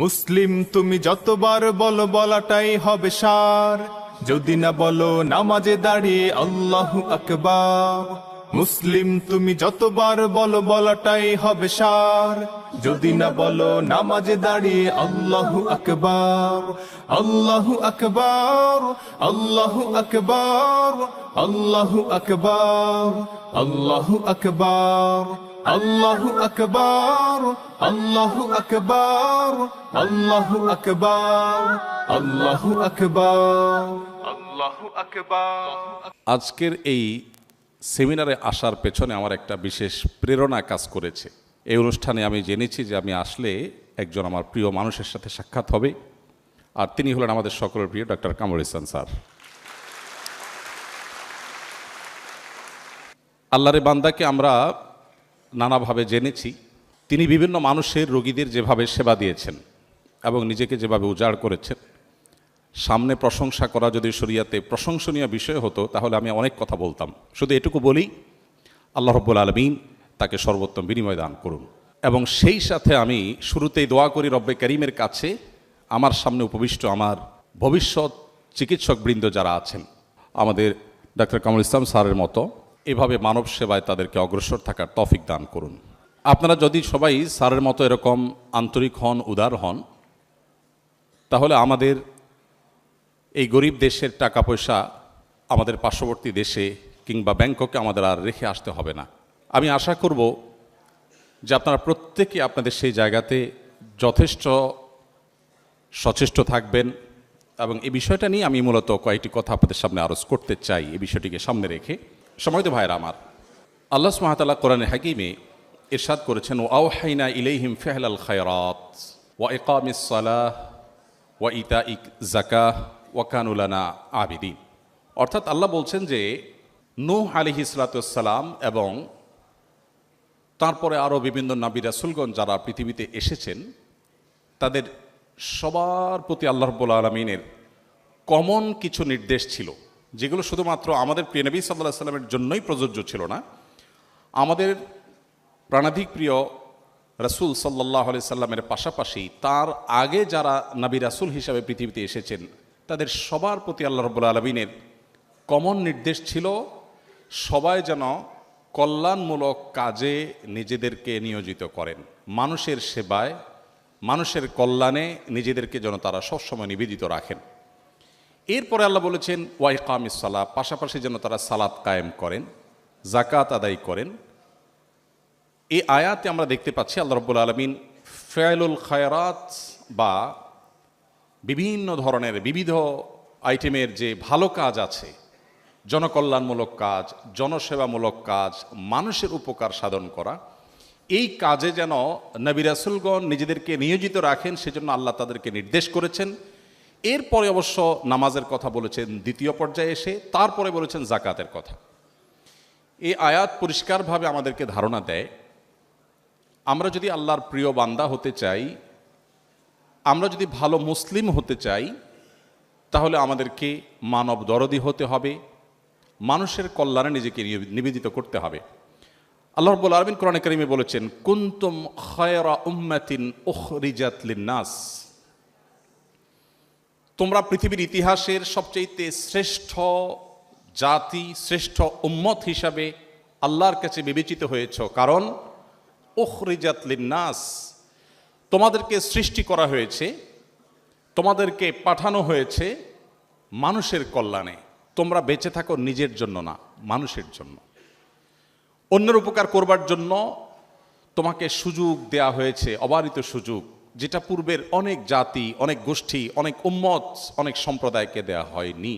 মুসলিম তুমি যতবার বলো বলাটাই হবে সার, যদি না বলো নামাজে দাঁড়িয়ে আল্লাহু আকবার। মুসলিম তুমি যতবার বলো বলাটাই হবে সার, যদি না বলো নামাজে দাঁড়িয়ে আল্লাহু আকবার। আল্লাহু আকবার, আল্লাহু আকবার, আল্লাহু আকবার, আল্লাহু আকবার, আল্লাহু আকবার, আল্লাহু আকবার, আল্লাহু আকবার, আল্লাহু আকবার, আল্লাহু আকবার। আজকের এই সেমিনারে আসার পেছনে আমার একটা বিশেষ প্রেরণা কাজ করেছে। এই অনুষ্ঠানে আমি জেনেছি যে আমি আসলে একজন আমার প্রিয় মানুষের সাথে সাক্ষাৎ হবে, আর তিনি হলেন আমাদের সকলের প্রিয় ডক্টর কামরুল ইহসান স্যার। আল্লাহর বান্দাকে আমরা নানাভাবে জেনেছি। তিনি বিভিন্ন মানুষের রোগীদের যেভাবে সেবা দিয়েছেন এবং নিজেকে যেভাবে উজাড় করেছেন, সামনে প্রশংসা করা যদি শরিয়াতে প্রশংসনীয় বিষয় হতো তাহলে আমি অনেক কথা বলতাম। শুধু এটুকু বলি, আল্লাহ রাব্বুল আলামিন তাকে সর্বোত্তম বিনিময় দান করুন। এবং সেই সাথে আমি শুরুতেই দোয়া করি রব্বে করিমের কাছে, আমার সামনে উপবিষ্ট আমার ভবিষ্যৎ চিকিৎসকবৃন্দ যারা আছেন, আমাদের ডক্টর কামরুল ইসলাম স্যারের মতো এভাবে মানব সেবায় তাদেরকে অগ্রসর থাকার তৌফিক দান করুন। আপনারা যদি সবাই স্যারের মতো এরকম আন্তরিক হন, উদার হন, তাহলে আমাদের এই গরিব দেশের টাকা পয়সা আমাদের পার্শ্ববর্তী দেশে কিংবা ব্যাংককে আমাদের আর রেখে আসতে হবে না। আমি আশা করব যে আপনারা প্রত্যেকে আপনাদের সেই জায়গাতে যথেষ্ট সচেষ্ট থাকবেন। এবং এই বিষয়টা নিয়ে আমি মূলত কয়েকটি কথা আপনাদের সামনে আরজ করতে চাই, এই বিষয়টিকে সামনে রেখে। সম্মানিত ভাইরা আমার, আল্লাহ সুবহানাহু ওয়া তাআলা কোরআনে হাকিমে ইরশাদ করেছেন, ওয়া আওহাইনা ইলাইহিম ফি'লাল খায়রাত ওয়া ইকামিস সালাহ ওয়া ইতাইক যাকাহ ওয়া কানু লানা আবিদিন। অর্থাৎ আল্লাহ বলছেন যে নূহ আলাইহিস সালাতু ওয়াস সালাম এবং তারপরে আরও বিভিন্ন নবী রাসূলগণ যারা পৃথিবীতে এসেছেন, তাদের সবার প্রতি আল্লাহ রাব্বুল আলামিনের কমন কিছু নির্দেশ ছিল, যেগুলো শুধুমাত্র আমাদের প্রিয় নবী সাল্লাল্লাহু আলাইহি সাল্লামের জন্যই প্রযোজ্য ছিল না। আমাদের প্রাণাধিক প্রিয় রাসূল সাল্লাল্লাহু আলাইহি সাল্লামের পাশাপাশি তার আগে যারা নবী রাসূল হিসাবে পৃথিবীতে এসেছেন, তাদের সবার প্রতি আল্লাহ রাব্বুল আলামিনের কমন নির্দেশ ছিল সবাই যেন কল্যাণমূলক কাজে নিজেদেরকে নিয়োজিত করেন, মানুষের সেবায়, মানুষের কল্যাণে নিজেদেরকে যেন তারা সবসময় নিবেদিত রাখেন। এরপরে আল্লাহ বলেছেন ওয়া ইকামিস সালাহ, পাশাপাশি যেন তারা সালাত কায়েম করেন, যাকাত আদায় করেন। এই আয়াতে আমরা দেখতে পাচ্ছি আল্লাহ রাব্বুল আলামিন ফি'লুল খায়রাত বা বিভিন্ন ধরনের বিবিধ আইটেমের যে ভালো কাজ আছে, জনকল্যাণমূলক কাজ, জনসেবামূলক কাজ, মানুষের উপকার সাধন করা, এই কাজে যেন নবী রাসূলগণ নিজেদেরকে নিয়োজিত রাখেন, সেজন্য আল্লাহ তাদেরকে নির্দেশ করেছেন। এরপরে অবশ্য নামাজের কথা বলেছেন দ্বিতীয় পর্যায়ে এসে, তারপরে বলেছেন যাকাতের কথা। এই আয়াত পরিষ্কারভাবে আমাদেরকে ধারণা দেয়, আমরা যদি আল্লাহর প্রিয় বান্দা হতে চাই, আমরা যদি ভালো মুসলিম হতে চাই, তাহলে আমাদেরকে মানব দরদী হতে হবে, মানুষের কল্যাণে নিজেকে নিবেদিত করতে হবে। আল্লাহ রাব্বুল আলামিন কোরআনে কারিমে বলেছেন, কুনতুম খায়রা উম্মাতিন উখরিজাত লিন-নাস, তোমরা পৃথিবীর ইতিহাসের সবচেয়ে শ্রেষ্ঠ জাতি, শ্রেষ্ঠ উম্মত হিসাবে আল্লাহর কাছে বিবেচিত হয়েছ। কারণ উখরিজাত লিন-নাস, তোমাদেরকে সৃষ্টি করা হয়েছে, তোমাদেরকে পাঠানো হয়েছে মানুষের কল্যাণে। তোমরা বেঁচে থাকো নিজের জন্য না, মানুষের জন্য, অন্যের উপকার করবার জন্য তোমাকে সুযোগ দেয়া হয়েছে, অবারিত সুযোগ, যেটা পূর্বের অনেক জাতি, অনেক গোষ্ঠী, অনেক উম্মত, অনেক সম্প্রদায়কে দেয়া হয়নি।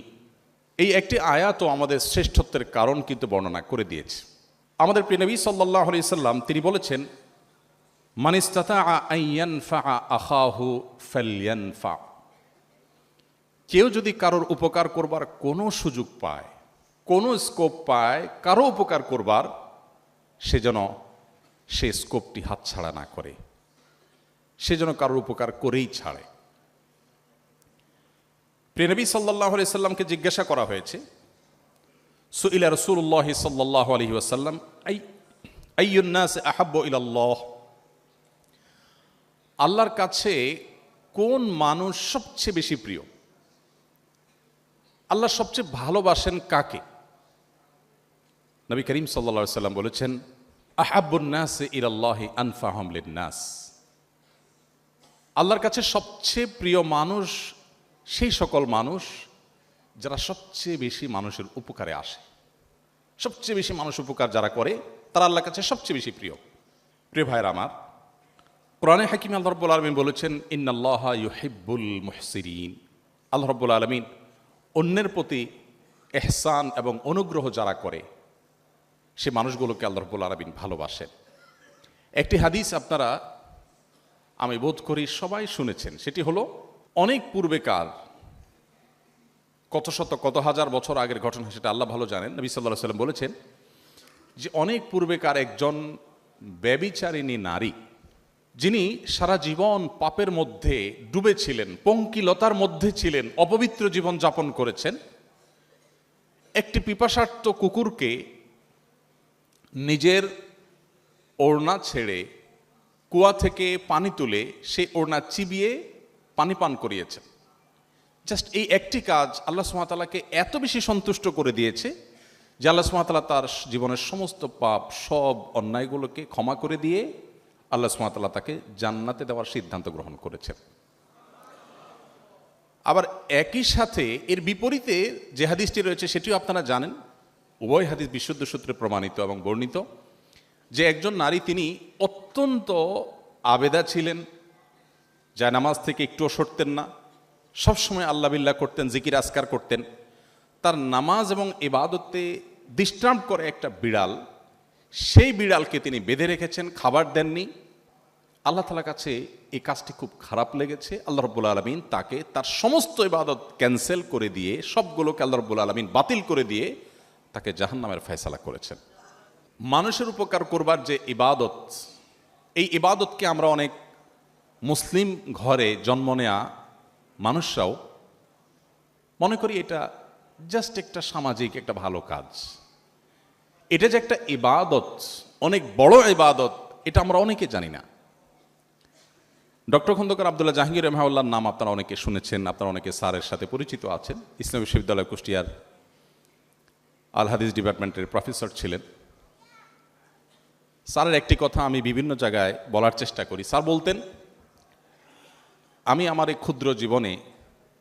এই একটি আয়াতও আমাদের শ্রেষ্ঠত্বের কারণ কিন্তু বর্ণনা করে দিয়েছে। আমাদের প্রিয় নবী সাল্লাল্লাহু আলাইহি সাল্লাম তিনি বলেছেন, মান ইসতাতাআ আন ইয়ানফা আখাহু ফালইয়ানফা, কেউ যদি কারোর উপকার করবার কোনো সুযোগ পায়, কোনো স্কোপ পায় কারো উপকার করবার, সে যেন সে স্কোপটি হাতছাড়া না করে, সে যেন কারোর উপকার করেই ছাড়ে। প্রিয় নবী সাল্লাল্লাহু আলাইহি সাল্লামকে জিজ্ঞাসা করা হয়েছে, সুইলা রাসূলুল্লাহ সাল্লাল্লাহু আলাইহি ওয়াসাল্লাম আইয়ুন নাস আহাব্বু ইলাল্লাহ, আল্লাহর কাছে কোন মানুষ সবচেয়ে বেশি প্রিয়, আল্লাহ সবচেয়ে ভালোবাসেন কাকে? নবী করিম সাল্লাল্লাহু আলাইহি সাল্লাম বলেছেন, আহাব্বুন নাস ইলাল্লাহি আনফাহুম লিন-নাস। আল্লাহর কাছে সবচেয়ে প্রিয় মানুষ সেই সকল মানুষ যারা সবচেয়ে বেশি মানুষের উপকারে আসে। সবচেয়ে বেশি মানুষ উপকার যারা করে তারা আল্লাহর কাছে সবচেয়ে বেশি প্রিয়। প্রিয় ভাইরা আমার, কোরআনে হাকিমে আল্লাহ রাব্বুল আলামিন বলেছেন, ইন্নাল্লাহা ইউহিব্বুল মুহসিনিন। আল্লাহ রাব্বুল আলামিন অন্যের প্রতি ইহসান এবং অনুগ্রহ যারা করে সে মানুষগুলোকে আল্লাহ রাব্বুল আলামিন ভালোবাসেন। একটি হাদিস আপনারা আমি বোধ করি সবাই শুনেছেন, সেটি হলো অনেক পূর্বেকার, কত শত কত হাজার বছর আগের ঘটনা, সেটা আল্লাহ ভালো জানেন। নবী সাল্লাল্লাহু আলাইহি সাল্লাম বলেছেন যে অনেক পূর্বেকার একজন ব্যভিচারিণী নারী, যিনি সারা জীবন পাপের মধ্যে ডুবেছিলেন, পঙ্কিলতার মধ্যে ছিলেন, অপবিত্র জীবন যাপন করেছেন, একটি পিপাসার্ত কুকুরকে নিজের ওড়না ছেড়ে কুয়া থেকে পানি তুলে সেই ওড়না চিবিয়ে পানি পান করিয়েছেন। জাস্ট এই একটি কাজ আল্লাহ সুবহানাহু ওয়া তাআলাকে এত বেশি সন্তুষ্ট করে দিয়েছে যে আল্লাহ সুবহানাহু ওয়া তাআলা তার জীবনের সমস্ত পাপ, সব অন্যায়গুলোকে ক্ষমা করে দিয়ে আল্লাহ সুবহানাহু ওয়া তাআলা তাকে জান্নাতে দেওয়ার সিদ্ধান্ত গ্রহণ করেছেন। আবার একই সাথে এর বিপরীতে যে হাদিসটি রয়েছে সেটিও আপনারা জানেন, উভয় হাদিস বিশুদ্ধ সূত্রে প্রমাণিত এবং বর্ণিত, যে একজন নারী তিনি অত্যন্ত আবেদা ছিলেন, জায়নামাজ থেকে একটুও সরতেন না, সবসময় আল্লাহ বিল্লাহ করতেন, জিকির আজকার করতেন। তার নামাজ এবং ইবাদতে ডিস্টার্ব করে একটা বিড়াল, সেই বিড়ালকে তিনি বেঁধে রেখেছেন, খাবার দেননি। আল্লাহ তাআলার কাছে এই কাজটি খুব খারাপ লেগেছে। আল্লাহ রাব্বুল আলামিন তাকে তার সমস্ত ইবাদত ক্যান্সেল করে দিয়ে, সবগুলোকে আল্লাহ রাব্বুল আলামিন বাতিল করে দিয়ে তাকে জাহান্নামের ফয়সালা করেছেন। মানুষের উপকার করবার যে ইবাদত, এই ইবাদতকে আমরা অনেক মুসলিম ঘরে জন্ম নেয়া মানুষরাও মনে করি এটা জাস্ট একটা সামাজিক একটা ভালো কাজ। এটা যে একটা ইবাদত, অনেক বড় ইবাদত, এটা আমরা অনেকে জানি না। ডক্টর খন্দকার আব্দুল্লাহ জাহাঙ্গীর রহমাহুল্লাহর নাম আপনারা অনেকে শুনেছেন, আপনারা অনেকে স্যারের সাথে পরিচিত আছেন। ইসলামী বিশ্ববিদ্যালয় কুষ্টিয়ার আল হাদিস ডিপার্টমেন্টের প্রফেসর ছিলেন। স্যারের একটি কথা আমি বিভিন্ন জায়গায় বলার চেষ্টা করি। স্যার বলতেন, আমি আমার এই ক্ষুদ্র জীবনে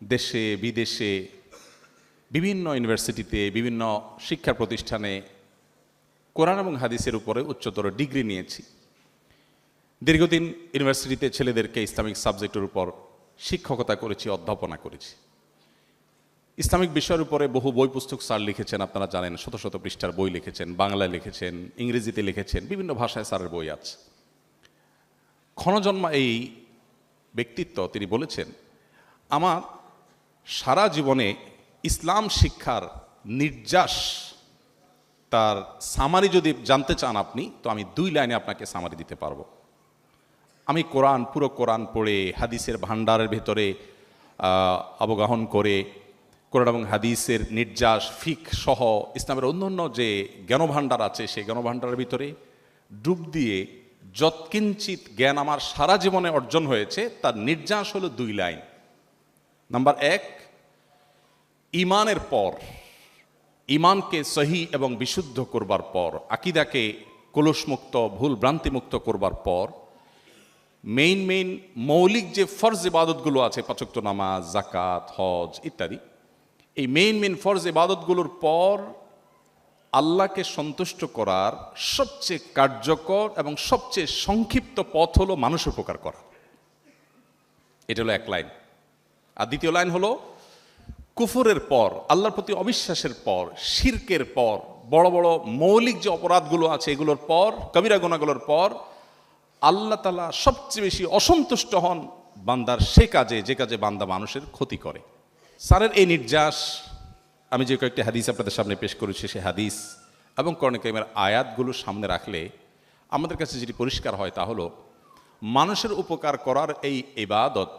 দেশে বিদেশে বিভিন্ন ইউনিভার্সিটিতে, বিভিন্ন শিক্ষা প্রতিষ্ঠানে কোরআন এবং হাদিসের উপরে উচ্চতর ডিগ্রি নিয়েছি। দীর্ঘদিন ইউনিভার্সিটিতে ছেলেদেরকে ইসলামিক সাবজেক্টের উপর শিক্ষকতা করেছি, অধ্যাপনা করেছি। ইসলামিক বিষয়ের উপরে বহু বই পুস্তক স্যার লিখেছেন, আপনারা জানেন, শত শত পৃষ্ঠার বই লিখেছেন, বাংলায় লিখেছেন, ইংরেজিতে লিখেছেন, বিভিন্ন ভাষায় স্যারের বই আছে। ক্ষণজন্মা এই ব্যক্তিত্ব তিনি বলেছেন, আমার সারা জীবনে ইসলাম শিক্ষার নির্যাস, তার সামারি যদি জানতে চান আপনি, তো আমি 2 লাইনে আপনাকে সামারি দিতে পারবো। আমি কোরআন, পুরো কোরআন পড়ে হাদিসের ভাণ্ডারের ভেতরে অবগাহন করে কোরআন এবং হাদিসের নির্যাস, ফিক সহ ইসলামের অন্যান্য যে জ্ঞানভাণ্ডার আছে সেই জ্ঞানভাণ্ডারের ভিতরে ডুব দিয়ে যৎকিঞ্চিত জ্ঞান আমার সারা জীবনে অর্জন হয়েছে, তার নির্যাস হলো 2 লাইন। নাম্বার 1, ইমানের পর, ইমানকে সহি এবং বিশুদ্ধ করবার পর, আকীদাকে কলুষমুক্ত, ভুল ভ্রান্তিমুক্ত করবার পর, মেইন মৌলিক যে ফরজ ইবাদতগুলো আছে, 5 ওয়াক্ত নামাজ, যাকাত, হজ ইত্যাদি, এই মেইন ফরজ ইবাদতগুলোর পর আল্লাহকে সন্তুষ্ট করার সবচেয়ে কার্যকর এবং সবচেয়ে সংক্ষিপ্ত পথ হলো মানুষ উপকার করা। এটা হলো 1 লাইন। আর দ্বিতীয় লাইন হলো কুফরের পর, আল্লাহর প্রতি অবিশ্বাসের পর, শিরকের পর, বড় বড় মৌলিক যে অপরাধগুলো আছে এগুলোর পর, কবিরা গুনাহগুলোর পর আল্লাহ তাআলা সবচেয়ে বেশি অসন্তুষ্ট হন বান্দার সে কাজে, যে কাজে বান্দা মানুষের ক্ষতি করে। স্যারের এই নির্যাস আমি যে কয়েকটি হাদিস আপনাদের সামনে পেশ করেছি, সেই হাদিস এবং কোরআন কারীমের আয়াতগুলো সামনে রাখলে আমাদের কাছে যেটি পরিষ্কার হয় তা হলো, মানুষের উপকার করার এই ইবাদত,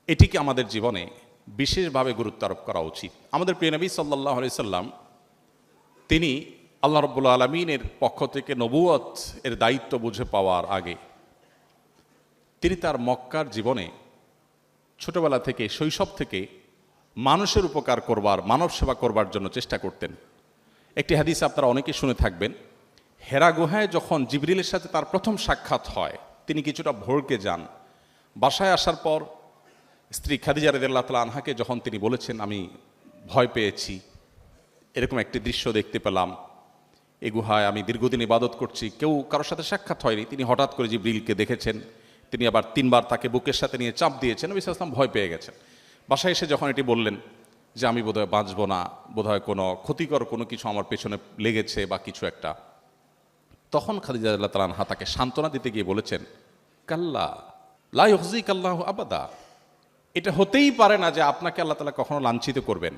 এটিকে আমাদের জীবনে বিশেষভাবে গুরুত্ব আরোপ করা উচিত। আমাদের প্রিয় নবী সাল্লাল্লাহু আলাইহি সাল্লাম, তিনি আল্লাহ রাব্বুল আলামিনের পক্ষ থেকে নবুয়ত এর দায়িত্ব বুঝে পাওয়ার আগে তিনি তার মক্কার জীবনে ছোটবেলা থেকে, শৈশব থেকে মানুষের উপকার করবার, মানব সেবা করবার জন্য চেষ্টা করতেন। একটি হাদিস আপনারা অনেকে শুনে থাকবেন, হেরা গুহায় যখন জিবরিলের সাথে তার প্রথম সাক্ষাৎ হয়, তিনি কিছুটা ভড়কে যান। বাসায় আসার পর স্ত্রী খাদিজা রাদিয়াল্লাহু তাআলা আনহাকে যখন তিনি বলেছেন, আমি ভয় পেয়েছি, এরকম একটি দৃশ্য দেখতে পেলাম, এই গুহায় আমি দীর্ঘদিন ইবাদত করছি, কেউ কারোর সাথে সাক্ষাৎ হয়নি, তিনি হঠাৎ করে জিবরিলকে দেখেছেন, তিনি আবার 3 বার তাকে বুকের সাথে নিয়ে চাপ দিয়েছেন, নবী সাল্লাল্লাহু আলাইহি ওয়াসাল্লাম ভয় পেয়ে গেছেন। বাসায় এসে যখন এটি বললেন যে আমি বোধহয় বাঁচব না, বোধহয় কোনো ক্ষতিকর কোনো কিছু আমার পেছনে লেগেছে বা কিছু একটা, তখন খাদিজা রাদিয়াল্লাহু তাআলা আনহা তাকে সান্ত্বনা দিতে গিয়ে বলেছেন, কাল্লা লা ইউখজিকাল্লাহু আবাদা, এটা হতেই পারে না যে আপনাকে আল্লাহ তাআলা কখনো লাঞ্ছিত করবেন,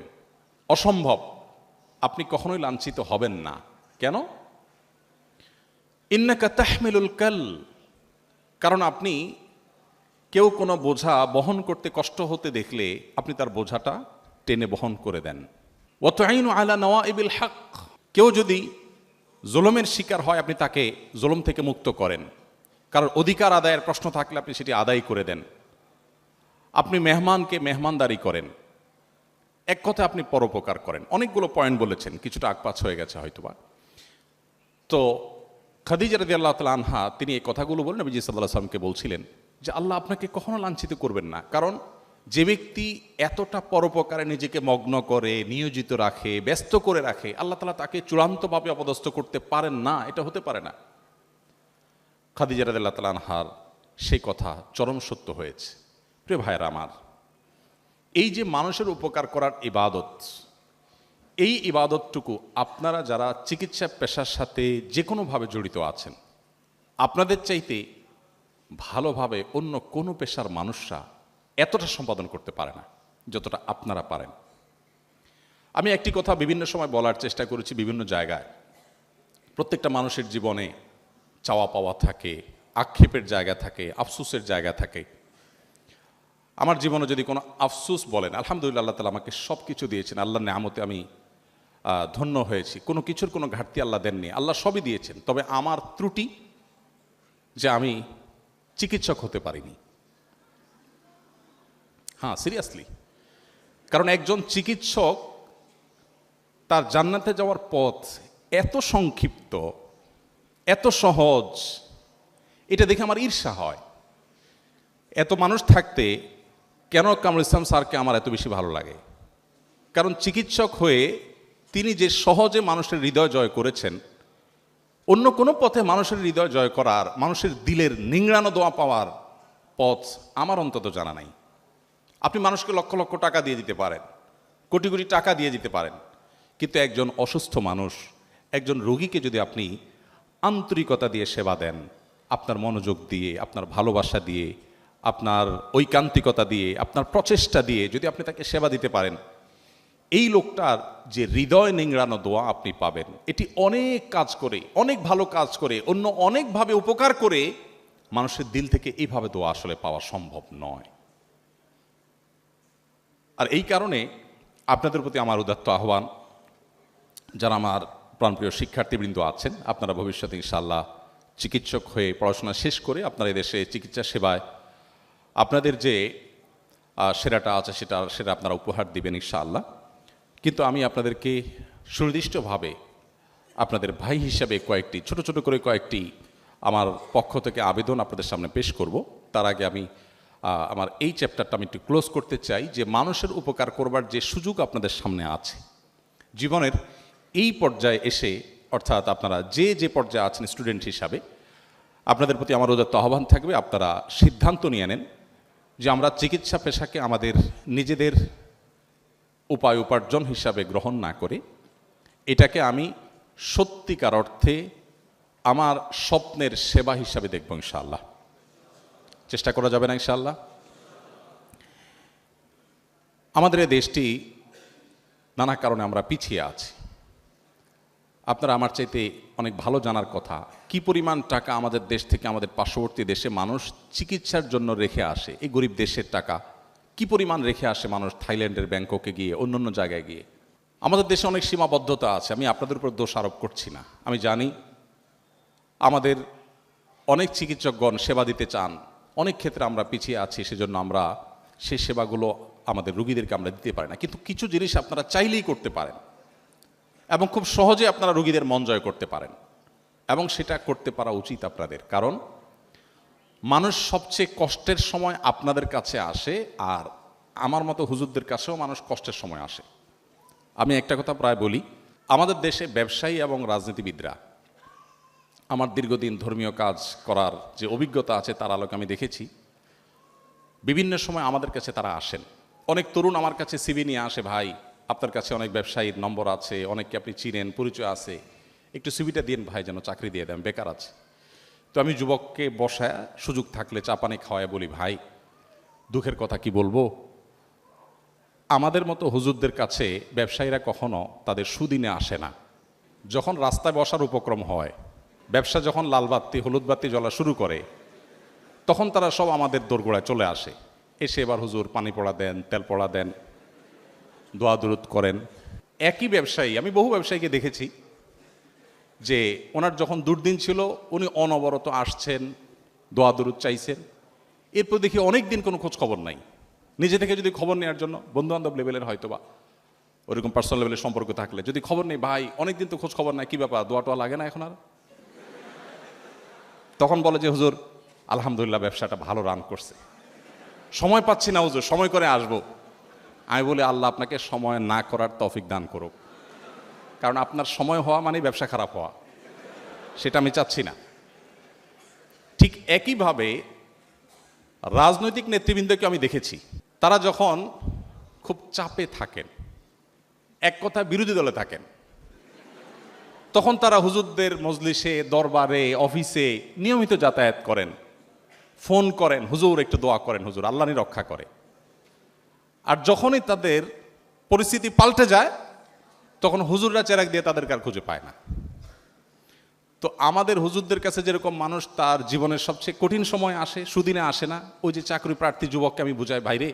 অসম্ভব, আপনি কখনোই লাঞ্ছিত হবেন না। কেন? ইন্নাকা তাহমিলুল কাল, কারণ আপনি কেউ কোনো বোঝা বহন করতে কষ্ট হতে দেখলে আপনি তার বোঝাটা টেনে বহন করে দেন। ওয়া তুঈনু আলা নওয়াইবিল হক, কেউ যদি জুলুমের শিকার হয় আপনি তাকে জুলুম থেকে মুক্ত করেন, কারণ অধিকার আদায়ের প্রশ্ন থাকলে আপনি সেটি আদায় করে দেন। আপনি মেহমানকে মেহমানদারি করেন, এক কথা আপনি পরোপকার করেন। অনেকগুলো পয়েন্ট বলেছেন, কিছুটা আগপাছ হয়ে গেছে হয়তোবা। তো খাদিজা রাদিয়াল্লাহু তাআলা আনহা তিনি এই কথাগুলো বলে নবীজি সাল্লাল্লাহু আলাইহি ওয়াসাল্লামকে বলছিলেন যে আল্লাহ আপনাকে কখনো লাঞ্ছিত করবেন না, কারণ যে ব্যক্তি এতটা পরোপকারে নিজেকে মগ্ন করে, নিয়োজিত রাখে, ব্যস্ত করে রাখে, আল্লাহ তাআলা তাকে চূড়ান্তভাবে অপদস্থ করতে পারেন না, এটা হতে পারে না। খাদিজা রাদিয়াল্লাহু তাআলা আনহার সেই কথা চরম সত্য হয়েছে। প্রিয় ভাইয়েরা আমার, এই যে মানুষের উপকার করার ইবাদত, এই ইবাদতটুকু আপনারা যারা চিকিৎসা পেশার সাথে যে কোনোভাবে জড়িত আছেন, আপনাদের চাইতে ভালোভাবে অন্য কোনো পেশার মানুষরা এতটা সম্পাদন করতে পারে না যতটা আপনারা পারেন। আমি একটি কথা বিভিন্ন সময় বলার চেষ্টা করেছি বিভিন্ন জায়গায়, প্রত্যেকটা মানুষের জীবনে চাওয়া পাওয়া থাকে, আক্ষেপের জায়গা থাকে, আফসোসের জায়গা থাকে। আমার জীবনে যদি কোনো আফসোস বলেন, আলহামদুলিল্লাহ আল্লাহ তাআলা আমাকে সব কিছু দিয়েছেন, আল্লাহর নেয়ামতে আমি ধন্য হয়েছি, কোনো কিছুর কোনো ঘাটতি আল্লাহ দেননি, আল্লাহ সবই দিয়েছেন। তবে আমার ত্রুটি যে আমি চিকিৎসক হতে পারিনি। হ্যাঁ, সিরিয়াসলি, কারণ একজন চিকিৎসক তার জান্নাতে যাওয়ার পথ এত সংক্ষিপ্ত, এত সহজ, এটা দেখে আমার ঈর্ষা হয়। এত মানুষ থাকতে কেন কামরুল ইসলাম স্যারকে আমার এত বেশি ভালো লাগে? কারণ চিকিৎসক হয়ে তিনি যে সহজে মানুষের হৃদয় জয় করেছেন, অন্য কোনো পথে মানুষের হৃদয় জয় করার, মানুষের দিলের নিংড়ানো দোয়া পাওয়ার পথ আমার অন্তত জানা নাই। আপনি মানুষকে লক্ষ লক্ষ টাকা দিয়ে দিতে পারেন, কোটি কোটি টাকা দিয়ে দিতে পারেন, কিন্তু একজন অসুস্থ মানুষ, একজন রোগীকে যদি আপনি আন্তরিকতা দিয়ে সেবা দেন, আপনার মনোযোগ দিয়ে, আপনার ভালোবাসা দিয়ে, আপনার ঐকান্তিকতা দিয়ে, আপনার প্রচেষ্টা দিয়ে যদি আপনি তাকে সেবা দিতে পারেন, এই লোকটার যে হৃদয় নিংড়ানো দোয়া আপনি পাবেন, এটি অনেক কাজ করে, অনেক ভালো কাজ করে, অন্য অনেকভাবে উপকার করে মানুষের দিল থেকে এইভাবে দোয়া আসলে পাওয়া সম্ভব নয়। আর এই কারণে আপনাদের প্রতি আমার উদাত্ত আহ্বান, যারা আমার প্রাণপ্রিয় শিক্ষার্থীবৃন্দ আছেন, আপনারা ভবিষ্যতে ইনশাআল্লাহ চিকিৎসক হয়ে পড়াশোনা শেষ করে আপনারা এদেশে চিকিৎসা সেবায় আপনাদের যে সেরাটা আছে সেটা আপনারা উপহার দিবেন ইনশাআল্লাহ। কিন্তু আমি আপনাদেরকে সুনির্দিষ্টভাবে আপনাদের ভাই হিসাবে কয়েকটি ছোট ছোট করে কয়েকটি আমার পক্ষ থেকে আবেদন আপনাদের সামনে পেশ করব। তার আগে আমি আমার এই চ্যাপ্টারটা আমি একটু ক্লোজ করতে চাই যে মানুষের উপকার করবার যে সুযোগ আপনাদের সামনে আছে জীবনের এই পর্যায়ে এসে, অর্থাৎ আপনারা যে যে পর্যায়ে আছেন স্টুডেন্ট হিসাবে, আপনাদের প্রতি আমার উদাত্ত আহ্বান থাকবে, আপনারা সিদ্ধান্ত নিয়ে নেন যে আমরা চিকিৎসা পেশাকে আমাদের নিজেদের উপায় উপার্জন হিসাবে গ্রহণ না করে এটাকে আমি সত্যিকার অর্থে আমার স্বপ্নের সেবা হিসাবে দেখব ইনশাআল্লাহ। চেষ্টা করা যাবে না ইনশাআল্লাহ? আমাদের এই দেশটি নানা কারণে আমরা পিছিয়ে আছি। আপনারা আমার চাইতে অনেক ভালো জানার কথা কি পরিমাণ টাকা আমাদের দেশ থেকে আমাদের পার্শ্ববর্তী দেশে মানুষ চিকিৎসার জন্য রেখে আসে। এই গরিব দেশের টাকা কি পরিমাণ রেখে আসে মানুষ থাইল্যান্ডের ব্যাংককে গিয়ে, অন্য জায়গায় গিয়ে। আমাদের দেশে অনেক সীমাবদ্ধতা আছে, আমি আপনাদের উপর দোষ আরোপ করছি না। আমি জানি আমাদের অনেক চিকিৎসকগণ সেবা দিতে চান, অনেক ক্ষেত্রে আমরা পিছিয়ে আছি, সেজন্য আমরা সেই সেবাগুলো আমাদের রোগীদেরকে আমরা দিতে পারি না। কিন্তু কিছু জিনিস আপনারা চাইলেই করতে পারেন এবং খুব সহজে আপনারা রোগীদের মন জয় করতে পারেন, এবং সেটা করতে পারা উচিত আপনাদের। কারণ মানুষ সবচেয়ে কষ্টের সময় আপনাদের কাছে আসে, আর আমার মতো হুজুরদের কাছেও মানুষ কষ্টের সময় আসে। আমি একটা কথা প্রায় বলি, আমাদের দেশে ব্যবসায়ী এবং রাজনীতিবিদরা, আমার দীর্ঘদিন ধর্মীয় কাজ করার যে অভিজ্ঞতা আছে তার আলোকে আমি দেখেছি, বিভিন্ন সময় আমাদের কাছে তারা আসেন। অনেক তরুণ আমার কাছে সিভি নিয়ে আসে, ভাই আপনার কাছে অনেক ব্যবসায়ীর নম্বর আছে, অনেককে আপনি চিনেন, পরিচয় আছে, একটু সিভিটা দিন ভাই, যেন চাকরি দিয়ে দেন, বেকার আছে। তো আমি যুবককে বসায় সুযোগ থাকলে চা পানি খাওয়ায় বলি, ভাই দুঃখের কথা কি বলবো, আমাদের মতো হুজুরদের কাছে ব্যবসায়ীরা কখনো তাদের সুদিনে আসে না। যখন রাস্তায় বসার উপক্রম হয়, ব্যবসা যখন লাল বাতি হলুদ বাতি জ্বলা শুরু করে, তখন তারা সব আমাদের দোরগোড়ায় চলে আসে, এসে এবার হুজুর পানি পড়া দেন, তেল পড়া দেন, দোয়া দুরুদ করেন। একই ব্যবসায়ী, আমি বহু ব্যবসায়ীকে দেখেছি যে ওনার যখন দুর্দিন ছিল উনি অনবরত আসছেন, দোয়া দুরুদ চাইছেন, এরপর দেখি অনেক দিন কোনো খোঁজ খবর নাই। নিজে থেকে যদি খবর নেওয়ার জন্য বন্ধুবান্ধব লেভেলের হয়তো বা ওরকম পার্সোনাল লেভেলের সম্পর্ক থাকলে যদি খবর নেই, ভাই অনেক দিন তো খোঁজ খবর নাই, কি ব্যাপার, দোয়া টোয়া লাগে না এখন আর? তখন বলে যে হুজুর আলহামদুলিল্লাহ ব্যবসাটা ভালো রান করছে, সময় পাচ্ছি না হুজুর, সময় করে আসবো। আমি বলি আল্লাহ আপনাকে সময় না করার তৌফিক দান করুক, কারণ আপনার সময় হওয়া মানে ব্যবসা খারাপ হওয়া, সেটা আমি চাচ্ছি না। ঠিক একইভাবে রাজনৈতিক নেতৃবৃন্দকে আমি দেখেছি, তারা যখন খুব চাপে থাকেন, এক কথা বিরোধী দলে থাকেন, তখন তারা হুজুরদের মজলিসে, দরবারে, অফিসে নিয়মিত যাতায়াত করেন, ফোন করেন, হুজুর একটু দোয়া করেন, হুজুর আল্লাহই রক্ষা করে। আর যখনই তাদের পরিস্থিতি পাল্টে যায়, তখন হুজুররা চেরাক দিয়ে তাদেরকে আর খুঁজে পায় না। তো আমাদের হুজুরদের কাছে যেরকম মানুষ তার জীবনের সবচেয়ে কঠিন সময় আসে, সুদিনে আসে না। ওই যে চাকরি প্রার্থী যুবককে আমি বুঝাই, ভাইরে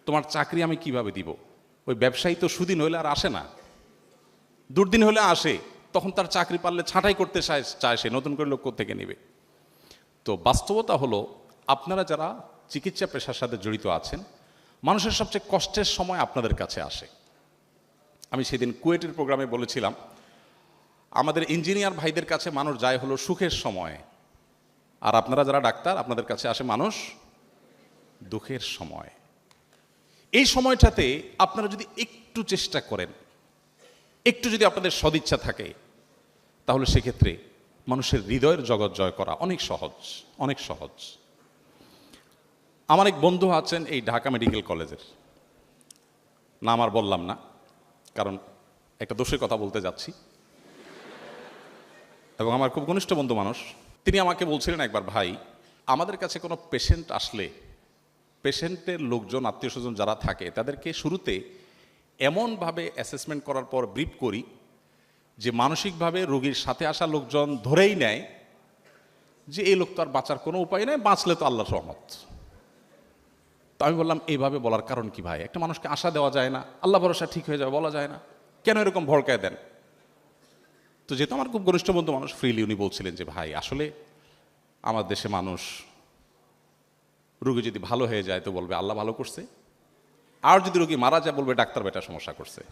তোমার চাকরি আমি কিভাবে দিব, ওই ব্যবসায়ী তো সুদিন হইলে আর আসে না, দুর্দিন হলে আসে, তখন তার চাকরি পারলে ছাঁটাই করতে চায়, সে নতুন করে লোক থেকে নেবে। তো বাস্তবতা হলো, আপনারা যারা চিকিৎসা পেশার সাথে জড়িত আছেন, মানুষের সবচেয়ে কষ্টের সময় আপনাদের কাছে আসে। আমি সেদিন কুয়েটের প্রোগ্রামে বলেছিলাম, আমাদের ইঞ্জিনিয়ার ভাইদের কাছে মানুষ যায় হলো সুখের সময়, আর আপনারা যারা ডাক্তার, আপনাদের কাছে আসে মানুষ দুঃখের সময়। এই সময়টাতে আপনারা যদি একটু চেষ্টা করেন, একটু যদি আপনাদের সদিচ্ছা থাকে, তাহলে সেক্ষেত্রে মানুষের হৃদয়ের জগৎ জয় করা অনেক সহজ, অনেক সহজ। আমার এক বন্ধু আছেন এই ঢাকা মেডিকেল কলেজের, নাম আর বললাম না, কারণ একটা দোষের কথা বলতে যাচ্ছি, এবং আমার খুব ঘনিষ্ঠ বন্ধু মানুষ। তিনি আমাকে বলছিলেন একবার, ভাই আমাদের কাছে কোনো পেশেন্ট আসলে, পেশেন্টের লোকজন, আত্মীয় স্বজন যারা থাকে, তাদেরকে শুরুতে এমনভাবে অ্যাসেসমেন্ট করার পর ব্রিফ করি যে মানসিকভাবে রোগীর সাথে আসা লোকজন ধরেই নেয় যে এই লোক তো আর বাঁচার কোনো উপায় নেই, বাঁচলে তো আল্লাহর রহমত। তো আমি বললাম, এইভাবে বলার কারণ কি ভাই? একটা মানুষকে আশা দেওয়া যায় না, আল্লাহ ভরসা ঠিক হয়ে যাবে বলা যায় না, কেন এরকম ভড়কায় দেন? তো যেহেতু আমার খুব ঘনিষ্ঠ বন্ধু মানুষ, ফ্রিলি উনি বলছিলেন যে ভাই আসলে আমার দেশে মানুষ রোগী যদি ভালো হয়ে যায় তো বলবে আল্লাহ ভালো করছে, আর যদি রোগী মারা যায় বলবে ডাক্তার বেটা সমস্যা করছে।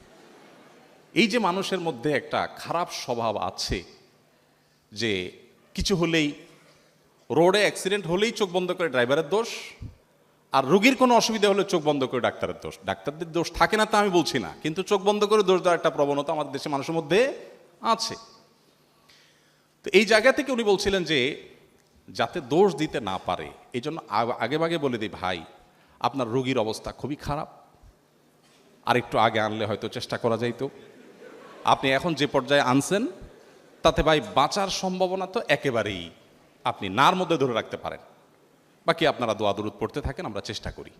এই যে মানুষের মধ্যে একটা খারাপ স্বভাব আছে যে কিছু হলেই, রোডে অ্যাক্সিডেন্ট হলেই চোখ বন্ধ করে ড্রাইভারের দোষ, আর রোগীর কোনো অসুবিধা হলে চোখ বন্ধ করে ডাক্তারের দোষ। ডাক্তারদের দোষ থাকে না তা আমি বলছি না, কিন্তু চোখ বন্ধ করে দোষ দেওয়ার একটা প্রবণতা আমাদের দেশে মানুষের মধ্যে আছে। তো এই জায়গা থেকে উনি বলছিলেন যে যাতে দোষ দিতে না পারে, এই জন্য আগে ভাগে বলে দিই, ভাই আপনার রোগীর অবস্থা খুবই খারাপ, আর একটু আগে আনলে হয়তো চেষ্টা করা যাইতো, আপনি এখন যে পর্যায়ে আনছেন তাতে ভাই বাঁচার সম্ভাবনা তো একেবারেই আপনি নার মধ্যে ধরে রাখতে পারেন, বাকি আপনারা দোয়া দুরুদ পড়তে থাকেন, আমরা চেষ্টা করি।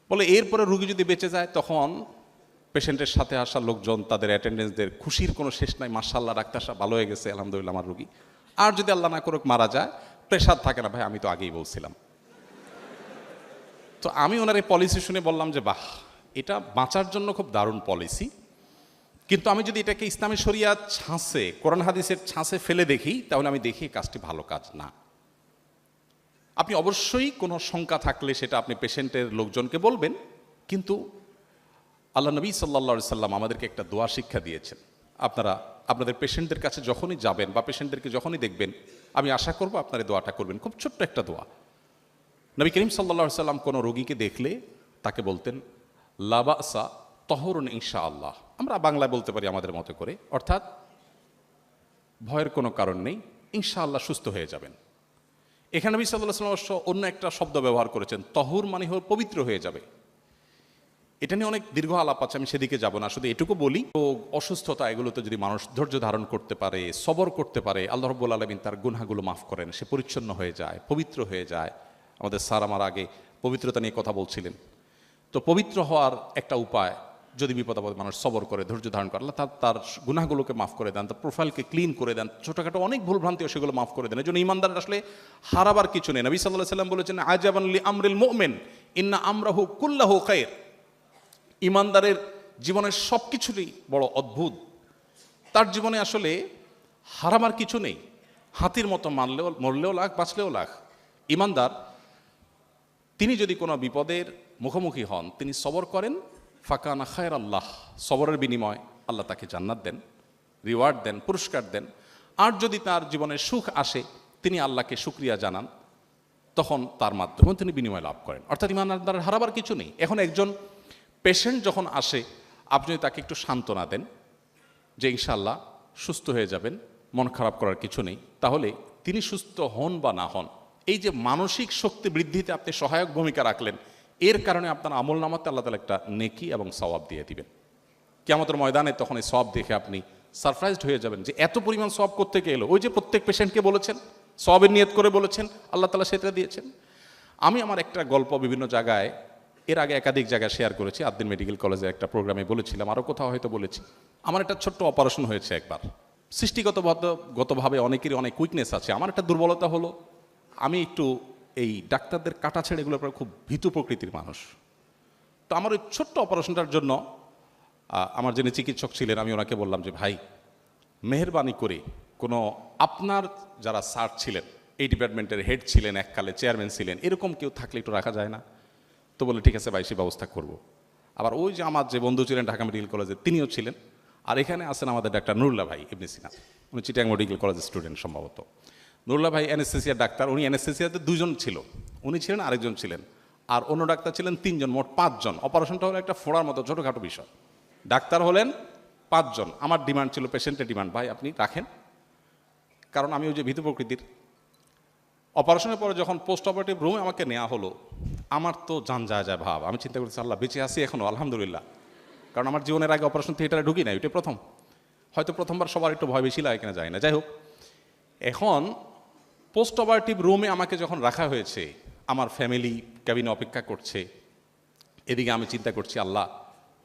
বলে এরপরে রুগী যদি বেঁচে যায়, তখন পেশেন্টের সাথে আসা লোকজন, তাদের অ্যাটেন্ডেন্সদের খুশির কোনো শেষ নাই, মাশাআল্লাহ ডাক্তার সাহেব ভালো হয়ে গেছে, আলহামদুলিল্লাহ আমার রুগী। আর যদি আল্লাহ না করুক মারা যায়, প্রেশার থাকে না, ভাই আমি তো আগেই বলছিলাম। তো আমি ওনার এই পলিসি শুনে বললাম যে বাহ, এটা বাঁচার জন্য খুব দারুণ পলিসি, কিন্তু আমি যদি এটাকে ইসলামী শরিয়াত ছাঁচে, কোরআন হাদিসের ছাঁচে ফেলে দেখি, তাহলে আমি দেখি কাজটি ভালো কাজ না। আপনি অবশ্যই কোনো শঙ্কা থাকলে সেটা আপনি পেশেন্টের লোকজনকে বলবেন, কিন্তু আল্লাহ নবী সাল্লাল্লাহু সাল্লাম আমাদেরকে একটা দোয়া শিক্ষা দিয়েছেন। আপনারা আপনাদের পেশেন্টদের কাছে যখনই যাবেন বা পেশেন্টদেরকে যখনই দেখবেন, আমি আশা করব আপনারা দোয়াটা করবেন। খুব ছোট্ট একটা দোয়া। নবী করিম সাল্লাল্লাহু সাল্লাম কোনো রোগীকে দেখলে তাকে বলতেন লা বাসা তহরুন ইনশাআল্লাহ। আমরা বাংলায় বলতে পারি আমাদের মতো করে, অর্থাৎ ভয়ের কোনো কারণ নেই, ইনশাআল্লাহ সুস্থ হয়ে যাবেন। এখানে নবী সাল্লাল্লাহু আলাইহি ওয়াসাল্লাম অন্য একটা শব্দ ব্যবহার করেছেন, তহুর মানে হল পবিত্র হয়ে যাবে। এটা নিয়ে অনেক দীর্ঘ আলাপ আছে, আমি সেদিকে যাব না, শুধু এটুকু বলি, রোগ অসুস্থতা এগুলোতে যদি মানুষ ধৈর্য ধারণ করতে পারে, সবর করতে পারে, আল্লাহ রাব্বুল আলামিন তার গুনাহগুলো মাফ করেন, সে পরিচ্ছন্ন হয়ে যায়, পবিত্র হয়ে যায়। আমাদের স্যার আমার আগে পবিত্রতা নিয়ে কথা বলছিলেন। তো পবিত্র হওয়ার একটা উপায়, যদি বিপদ আপদে মানুষ সবর করে, ধৈর্য ধারণ করে, আল্লাহ তার গুনাহগুলোকে মাফ করে দেন, তার প্রোফাইলকে ক্লিন করে দেন, ছোটোখাটো অনেক ভুলভ্রান্তিও সেগুলো মাফ করে দেন। এই জন্য ইমানদারের আসলে হারাবার কিছু নেই। নবী সাল্লাল্লাহু আলাইহি ওয়াসাল্লাম বলেছেন আজাবান লি আমরিল মুমিন ইন্না আমরাহু কুল্লাহু খায়র। ইমানদারের জীবনের সব কিছুরই বড় অদ্ভুত। তার জীবনে আসলে হারাবার কিছু নেই। হাতির মতো মরলেও লাখ, বাঁচলেও লাখ। ইমানদার তিনি যদি কোনো বিপদের মুখোমুখি হন, তিনি সবর করেন, ফাকানা খায়র আল্লাহ, সবরের বিনিময় আল্লাহ তাকে জান্নাত দেন, রিওয়ার্ড দেন, পুরস্কার দেন। আর যদি তার জীবনে সুখ আসে, তিনি আল্লাহকে শুকরিয়া জানান, তখন তার মাধ্যমে তিনি বিনিময় লাভ করেন। অর্থাৎ ইমানদারের হারাবার কিছু নেই। এখন একজন পেশেন্ট যখন আসে, আপনি যদি তাকে একটু সান্ত্বনা দেন যে ইনশাআল্লাহ সুস্থ হয়ে যাবেন, মন খারাপ করার কিছু নেই, তাহলে তিনি সুস্থ হন বা না হন, এই যে মানসিক শক্তি বৃদ্ধিতে আপনি সহায়ক ভূমিকা রাখলেন, এর কারণে আপনার আমল নামাতে আল্লাহ তাআলা একটা নেকি এবং সওয়াব দিয়ে দিবেন। কিয়ামতের ময়দানে তখন এই সওয়াব দেখে আপনি সারপ্রাইজড হয়ে যাবেন যে এত পরিমাণ সওয়াব কোত্থেকে এলো। ওই যে প্রত্যেক পেশেন্টকে বলেছেন, সওয়াবের নিয়ত করে বলেছেন, আল্লাহ তাআলা সেটা দিয়েছেন। আমি আমার একটা গল্প বিভিন্ন জায়গায়, এর আগে একাধিক জায়গায় শেয়ার করেছি। আদ্দিন মেডিকেল কলেজের একটা প্রোগ্রামে বলেছিলাম, আরও কোথাও হয়তো বলেছি। আমার একটা ছোট্ট অপারেশন হয়েছে একবার। সৃষ্টিগতভাবে অনেকেরই অনেক উইকনেস আছে। আমার একটা দুর্বলতা হলো, আমি একটু এই ডাক্তারদের কাটা ছেড়ে এগুলোর পরে খুব ভীতু প্রকৃতির মানুষ। তো আমার ওই ছোট্ট অপারেশনটার জন্য আমার যিনি চিকিৎসক ছিলেন, আমি ওনাকে বললাম যে ভাই, মেহেরবানি করে কোনো আপনার যারা স্যার ছিলেন, এই ডিপার্টমেন্টের হেড ছিলেন, এককালে চেয়ারম্যান ছিলেন, এরকম কেউ থাকলে একটু রাখা যায় না? তো বলে ঠিক আছে ভাই, সে ব্যবস্থা করব। আবার ওই যে আমার যে বন্ধু ছিলেন ঢাকা মেডিকেল কলেজে, তিনিও ছিলেন। আর এখানে আছেন আমাদের ডাক্তার নুরুল্লাহ ভাই ইবনে সিনা, উনি চিটাং মেডিকেল কলেজের স্টুডেন্ট সম্ভবত। নুরুল্লাহ ভাই অ্যানেস্থেসিয়ার ডাক্তার, উনি অ্যানেস্থেসিয়াতে দুজন ছিল, উনি ছিলেন, আরেকজন ছিলেন, আর অন্য ডাক্তার ছিলেন তিনজন, মোট পাঁচজন। অপারেশনটা হলো একটা ফোড়ার মতো ছোটোখাটো বিষয়। ডাক্তার হলেন পাঁচজন। আমার ডিমান্ড ছিল, পেশেন্টের ডিমান্ড, ভাই আপনি রাখেন, কারণ আমি ওই যে ভীতু প্রকৃতির। অপারেশনের পরে যখন পোস্ট অপারেটিভ রুমে আমাকে নেওয়া হলো, আমার তো জান যায় যায় ভাব। আমি চিন্তা করছি আল্লাহ বেঁচে আছি এখনও, আলহামদুলিল্লাহ। কারণ আমার জীবনের আগে অপারেশন থিয়েটারে ঢুকি না, এটা প্রথম। হয়তো প্রথমবার সবার একটু ভয় বেশি লাগে কিনা যায় না, যাই হোক। এখন পোস্ট অপারেটিভ রুমে আমাকে যখন রাখা হয়েছে, আমার ফ্যামিলি ক্যাবিনে অপেক্ষা করছে, এদিকে আমি চিন্তা করছি আল্লাহ,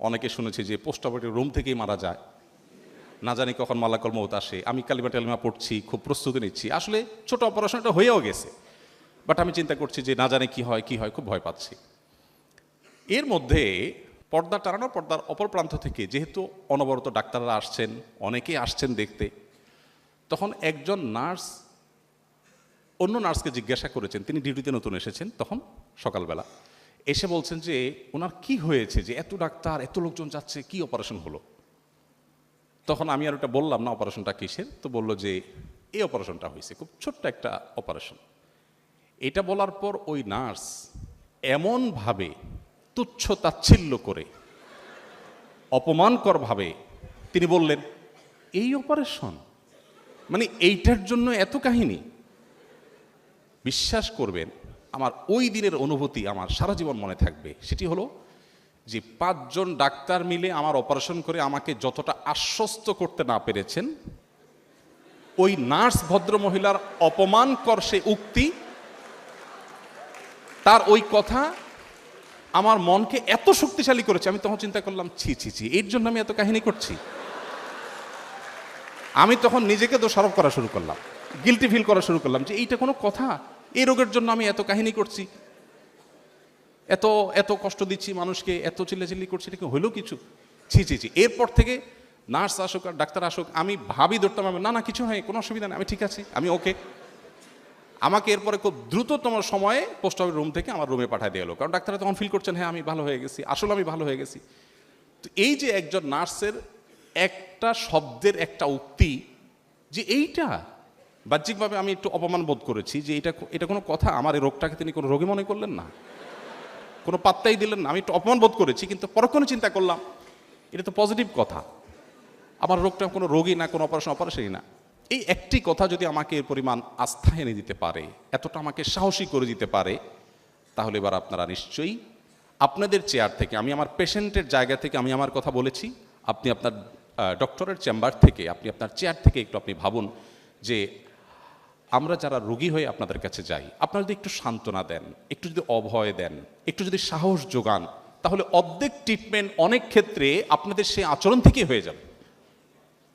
অনেকে শুনেছি যে পোস্ট অপারেটিভ রুম থেকেই মারা যায়, না জানি কখন মালাকুল মউত আসে। আমি কালিমা টালিমা পড়ছি, খুব প্রস্তুতি নিচ্ছি। আসলে ছোট অপারেশনটা হয়েও গেছে, বাট আমি চিন্তা করছি যে না জানি কি হয়, খুব ভয় পাচ্ছি। এর মধ্যে পর্দা টানানো, পর্দার অপর প্রান্ত থেকে যেহেতু অনবরত ডাক্তাররা আসছেন, অনেকেই আসছেন দেখতে, তখন একজন নার্স অন্য নার্সকে জিজ্ঞাসা করেছেন, তিনি ডিউটিতে নতুন এসেছেন তখন সকালবেলা, এসে বলছেন যে ওনার কি হয়েছে, যে এত ডাক্তার, এত লোকজন যাচ্ছে, কি অপারেশন হলো? তখন আমি আর ওটা বললাম না অপারেশনটা কিসের। তো বলল যে এই অপারেশনটা হয়েছে, খুব ছোট্ট একটা অপারেশন। এটা বলার পর ওই নার্স এমনভাবে তুচ্ছ তাচ্ছিল্য করে, অপমানকরভাবে তিনি বললেন, এই অপারেশন মানে এইটার জন্য এত কাহিনী? বিশ্বাস করবেন, আমার ওই দিনের অনুভূতি আমার সারা জীবন মনে থাকবে। সেটি হলো যে পাঁচজন ডাক্তার মিলে আমার অপারেশন করে আমাকে যতটা আশ্বস্ত করতে না পেরেছেন, ওই নার্স ভদ্রমহিলার অপমানকর সে উক্তি, তার ওই কথা আমার মনকে এত শক্তিশালী করেছে। আমি তখন চিন্তা করলাম, ছি ছি ছি, এর জন্য আমি এত কাহিনী করছি। আমি তখন নিজেকে দোষারোপ করা শুরু করলাম, গিলটি ফিল করা শুরু করলাম যে এইটা কোনো কথা, এই রোগের জন্য আমি এত কাহিনী করছি, এত এত কষ্ট দিচ্ছি মানুষকে, এত চিল্লাচিল্লি করছি, এটা কি হইলো কিছু? ছি ছি ছি। এরপর থেকে নার্স আসুক আর ডাক্তার আসুক, আমি ভাবি ধরতাম, না না কিছু হয়, কোনো অসুবিধা নেই, আমি ঠিক আছি, আমি ওকে। আমাকে এরপরে খুব দ্রুততম সময়ে পোস্ট অফিস রুম থেকে আমার রুমে পাঠিয়ে দিয়ে এলো, কারণ ডাক্তাররা তখন ফিল করছেন হ্যাঁ আমি ভালো হয়ে গেছি, আসলে আমি ভালো হয়ে গেছি। তো এই যে একজন নার্সের একটা শব্দের একটা উক্তি, যে এইটা বাহ্যিকভাবে আমি একটু অপমান বোধ করেছি যে এটা কোনো কথা, আমার এই রোগটাকে তিনি কোনো রোগী মনে করলেন না, কোনো পাত্তাই দিলেন না, আমি একটু অপমান বোধ করেছি। কিন্তু পরক্ষণে চিন্তা করলাম এটা তো পজিটিভ কথা, আমার রোগটা কোনো রোগী না, কোনো অপারেশনই না। এই একটি কথা যদি আমাকে এর পরিমাণ আস্থা এনে দিতে পারে, এতটা আমাকে সাহসী করে দিতে পারে, তাহলে এবার আপনারা নিশ্চয়ই আপনাদের চেয়ার থেকে, আমি আমার পেশেন্টের জায়গা থেকে আমি আমার কথা বলেছি, আপনি আপনার ডক্টরের চেম্বার থেকে, আপনি আপনার চেয়ার থেকে একটু আপনি ভাবুন যে আমরা যারা রোগী হয়ে আপনাদের কাছে যাই, আপনারা যদি একটু সান্ত্বনা দেন, একটু যদি অভয় দেন, একটু যদি সাহস যোগান, তাহলে অর্ধেক ট্রিটমেন্ট অনেক ক্ষেত্রে আপনাদের সেই আচরণ থেকেই হয়ে যাবে।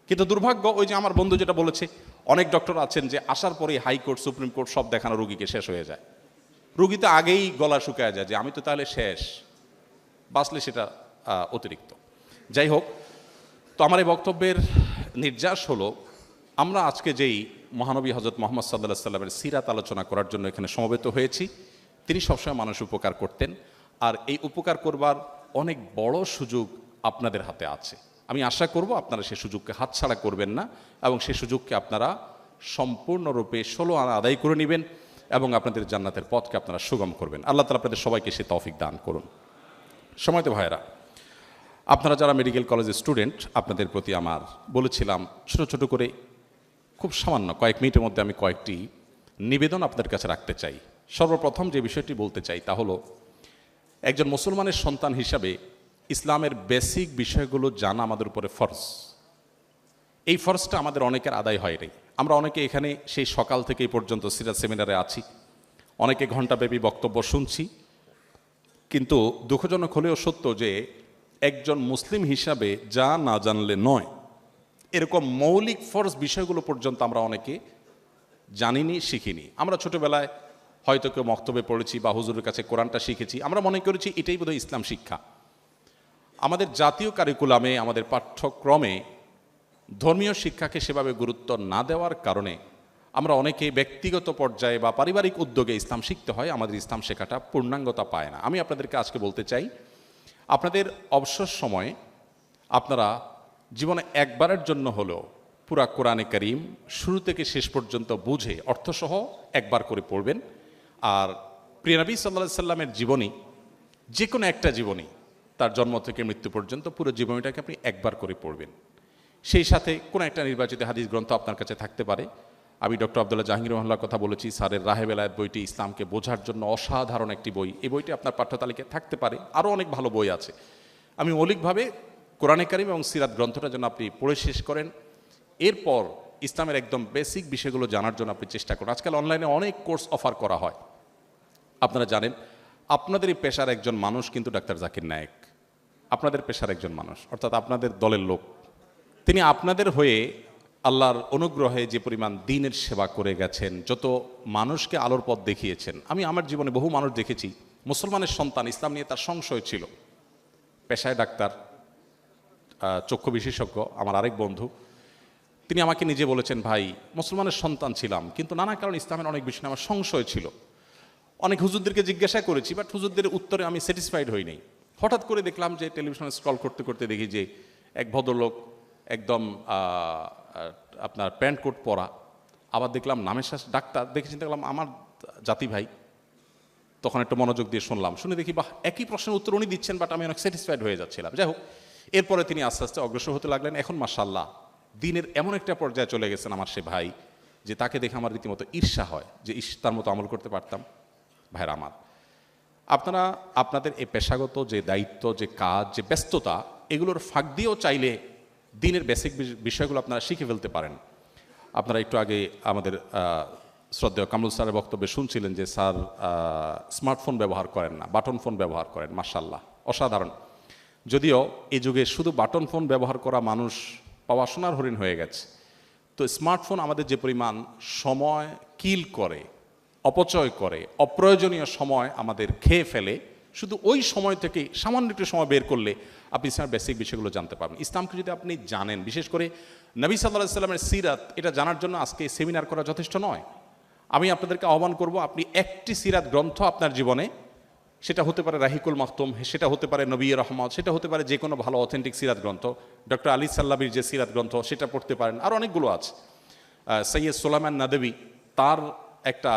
কিন্তু দুর্ভাগ্য, ওই যে আমার বন্ধু যেটা বলেছে, অনেক ডক্টর আছেন যে আসার পরে হাইকোর্ট সুপ্রিম কোর্ট সব দেখানো রোগীকে শেষ হয়ে যায়, রোগী তো আগেই গলা শুকায় যায় যে আমি তো তাহলে শেষ, বাঁচলে সেটা অতিরিক্ত। যাই হোক, তো আমার এই বক্তব্যের নির্যাস হলো, আমরা আজকে যেই মহানবী হজরত মোহাম্মদ সাল্লাল্লাহু আলাইহি সাল্লামের সিরাত আলোচনা করার জন্য এখানে সমবেত হয়েছি, তিনি সবসময় মানুষ উপকার করতেন, আর এই উপকার করবার অনেক বড় সুযোগ আপনাদের হাতে আছে। আমি আশা করব আপনারা সেই সুযোগকে হাতছাড়া করবেন না, এবং সেই সুযোগকে আপনারা সম্পূর্ণরূপে 16 আনা আদায় করে নেবেন, এবং আপনাদের জান্নাতের পথকে আপনারা সুগম করবেন। আল্লাহ তাআলা আপনাদের সবাইকে সে তৌফিক দান করুন। সময়ত ভাইয়েরা, আপনারা যারা মেডিকেল কলেজের স্টুডেন্ট, আপনাদের প্রতি আমার বলেছিলাম ছোট ছোট করে, খুব সামান্য কয়েক মিনিটের মধ্যে আমি কয়েকটি নিবেদন আপনাদের কাছে রাখতে চাই। সর্বপ্রথম যে বিষয়টি বলতে চাই তা হলো, একজন মুসলমানের সন্তান হিসাবে ইসলামের বেসিক বিষয়গুলো জানা আমাদের উপরে ফরজ। এই ফরজটা আমাদের অনেকের আদায় হয় নাই। আমরা অনেকে এখানে সেই সকাল থেকে এই পর্যন্ত সিরাত সেমিনারে আছি, অনেকে ঘণ্টাব্যাপী বক্তব্য শুনছি, কিন্তু দুঃখজনক হলেও সত্য যে একজন মুসলিম হিসাবে যা না জানলে নয়, এরকম মৌলিক ফরজ বিষয়গুলো পর্যন্ত আমরা অনেকে জানিনি, শিখিনি। আমরা ছোটবেলায় হয়তো কেউ মক্তবে পড়েছি বা হুজুরের কাছে কোরআনটা শিখেছি, আমরা মনে করেছি এটাই বোধহয় ইসলাম শিক্ষা। আমাদের জাতীয় কারিকুলামে, আমাদের পাঠ্যক্রমে ধর্মীয় শিক্ষাকে সেভাবে গুরুত্ব না দেওয়ার কারণে আমরা অনেকে ব্যক্তিগত পর্যায়ে বা পারিবারিক উদ্যোগে ইসলাম শিখতে হয়, আমাদের ইসলাম শেখাটা পূর্ণাঙ্গতা পায় না। আমি আপনাদেরকে আজকে বলতে চাই, আপনাদের অবসর সময়ে আপনারা জীবনে একবারের জন্য হলেও পুরা কোরআনে কারীম শুরু থেকে শেষ পর্যন্ত বুঝে অর্থসহ একবার করে পড়বেন। আর প্রিয় নবী সাল্লাল্লাহু আলাইহি সাল্লামের জীবনী, যে কোনো একটা জীবনী, তার জন্ম থেকে মৃত্যু পর্যন্ত পুরো জীবনীটাকে আপনি একবার করে পড়বেন। সেই সাথে কোনো একটা নির্বাচিত হাদিস গ্রন্থ আপনার কাছে থাকতে পারে। আমি ডক্টর আব্দুল্লাহ জাহাঙ্গীর রহমার কথা বলেছি, স্যারের রাহে বেলায়েত বইটি ইসলামকে বোঝার জন্য অসাধারণ একটি বই। এই বইটি আপনার পাঠ্যতালিকায় থাকতে পারে, আরও অনেক ভালো বই আছে। আমি মৌলিকভাবে কোরআনে কারীম এবং সিরাত গ্রন্থটা যেন আপনি পড়ে শেষ করেন, এরপর ইসলামের একদম বেসিক বিষয়গুলো জানার জন্য আপনি চেষ্টা করুন। আজকাল অনলাইনে অনেক কোর্স অফার করা হয়। আপনারা জানেন, আপনাদের এই পেশার একজন মানুষ কিন্তু ডাক্তার জাকির নায়েক, আপনাদের পেশার একজন মানুষ, অর্থাৎ আপনাদের দলের লোক। তিনি আপনাদের হয়ে আল্লাহর অনুগ্রহে যে পরিমাণ দ্বীনের সেবা করে গেছেন, যত মানুষকে আলোর পথ দেখিয়েছেন। আমি আমার জীবনে বহু মানুষ দেখেছি, মুসলমানের সন্তান, ইসলাম নিয়ে তার সংশয় ছিল, পেশায় ডাক্তার, চক্ষু বিশেষজ্ঞ। আমার আরেক বন্ধু, তিনি আমাকে নিজে বলেছেন, ভাই মুসলমানের সন্তান ছিলাম, কিন্তু নানা কারণে ইসলামের অনেক বিষয় আমার সংশয় ছিল। অনেক হুজুরদেরকে জিজ্ঞাসা করেছি, বাট হুজুরদের উত্তরে আমি স্যাটিসফাইড হই নাই। হঠাৎ করে দেখলাম যে টেলিভিশনে স্ক্রল করতে করতে দেখি যে এক ভদ্রলোক একদম আপনার প্যান্ট কোট পরা, আবার দেখলাম নামের সাথে ডাক্তার, দেখে চিন্তা করলাম আমার জাতি ভাই। তখন একটু মনোযোগ দিয়ে শুনলাম, শুনে দেখি বাহ, একই প্রশ্নের উত্তর উনি দিচ্ছেন, বাট আমি অনেক স্যাটিসফাইড হয়ে যাচ্ছিলাম। যাই হোক, এরপরে তিনি আস্তে আস্তে অগ্রসর হতে লাগলেন। এখন মাশাআল্লাহ দ্বীনের এমন একটা পর্যায়ে চলে গেছেন আমার সে ভাই, যে তাকে দেখে আমার রীতিমতো ঈর্ষা হয় যে তার মতো আমল করতে পারতাম। ভাইরা আমার, আপনারা আপনাদের এই পেশাগত যে দায়িত্ব, যে কাজ, যে ব্যস্ততা, এগুলোর ফাঁক দিয়েও চাইলে দ্বীনের বেসিক বিষয়গুলো আপনারা শিখে ফেলতে পারেন। আপনারা একটু আগে আমাদের শ্রদ্ধেয় কামরুল স্যারের বক্তব্যে শুনছিলেন যে স্যার স্মার্টফোন ব্যবহার করেন না, বাটন ফোন ব্যবহার করেন। মাশাআল্লাহ, অসাধারণ। যদিও এই যুগে শুধু বাটন ফোন ব্যবহার করা মানুষ পাওয়া সোনার হরিণ হয়ে গেছে, তো স্মার্টফোন আমাদের যে পরিমাণ সময় কিল করে, অপচয় করে, অপ্রয়োজনীয় সময় আমাদের খেয়ে ফেলে, শুধু ওই সময় থেকে সামান্য একটু সময় বের করলে আপনি ইসলামের বেসিক বিষয়গুলো জানতে পারবেন। ইসলামকে যদি আপনি জানেন, বিশেষ করে নবী সাল্লাল্লাহু আলাইহি সাল্লামের সিরাত, এটা জানার জন্য আজকে সেমিনার করা যথেষ্ট নয়। আমি আপনাদেরকে আহ্বান করব, আপনি একটি সিরাত গ্রন্থ আপনার জীবনে, সেটা হতে পারে রাহিকুল মাখতুম, সেটা হতে পারে নবী রহমত, সেটা হতে পারে যে কোনো ভালো অথেন্টিক সিরাত গ্রন্থ, ডক্টর আলী সাল্লাবির যে সিরাত গ্রন্থ সেটা পড়তে পারেন, আর অনেকগুলো আছে। সৈয়দ সুলাইমান নাদবী তার একটা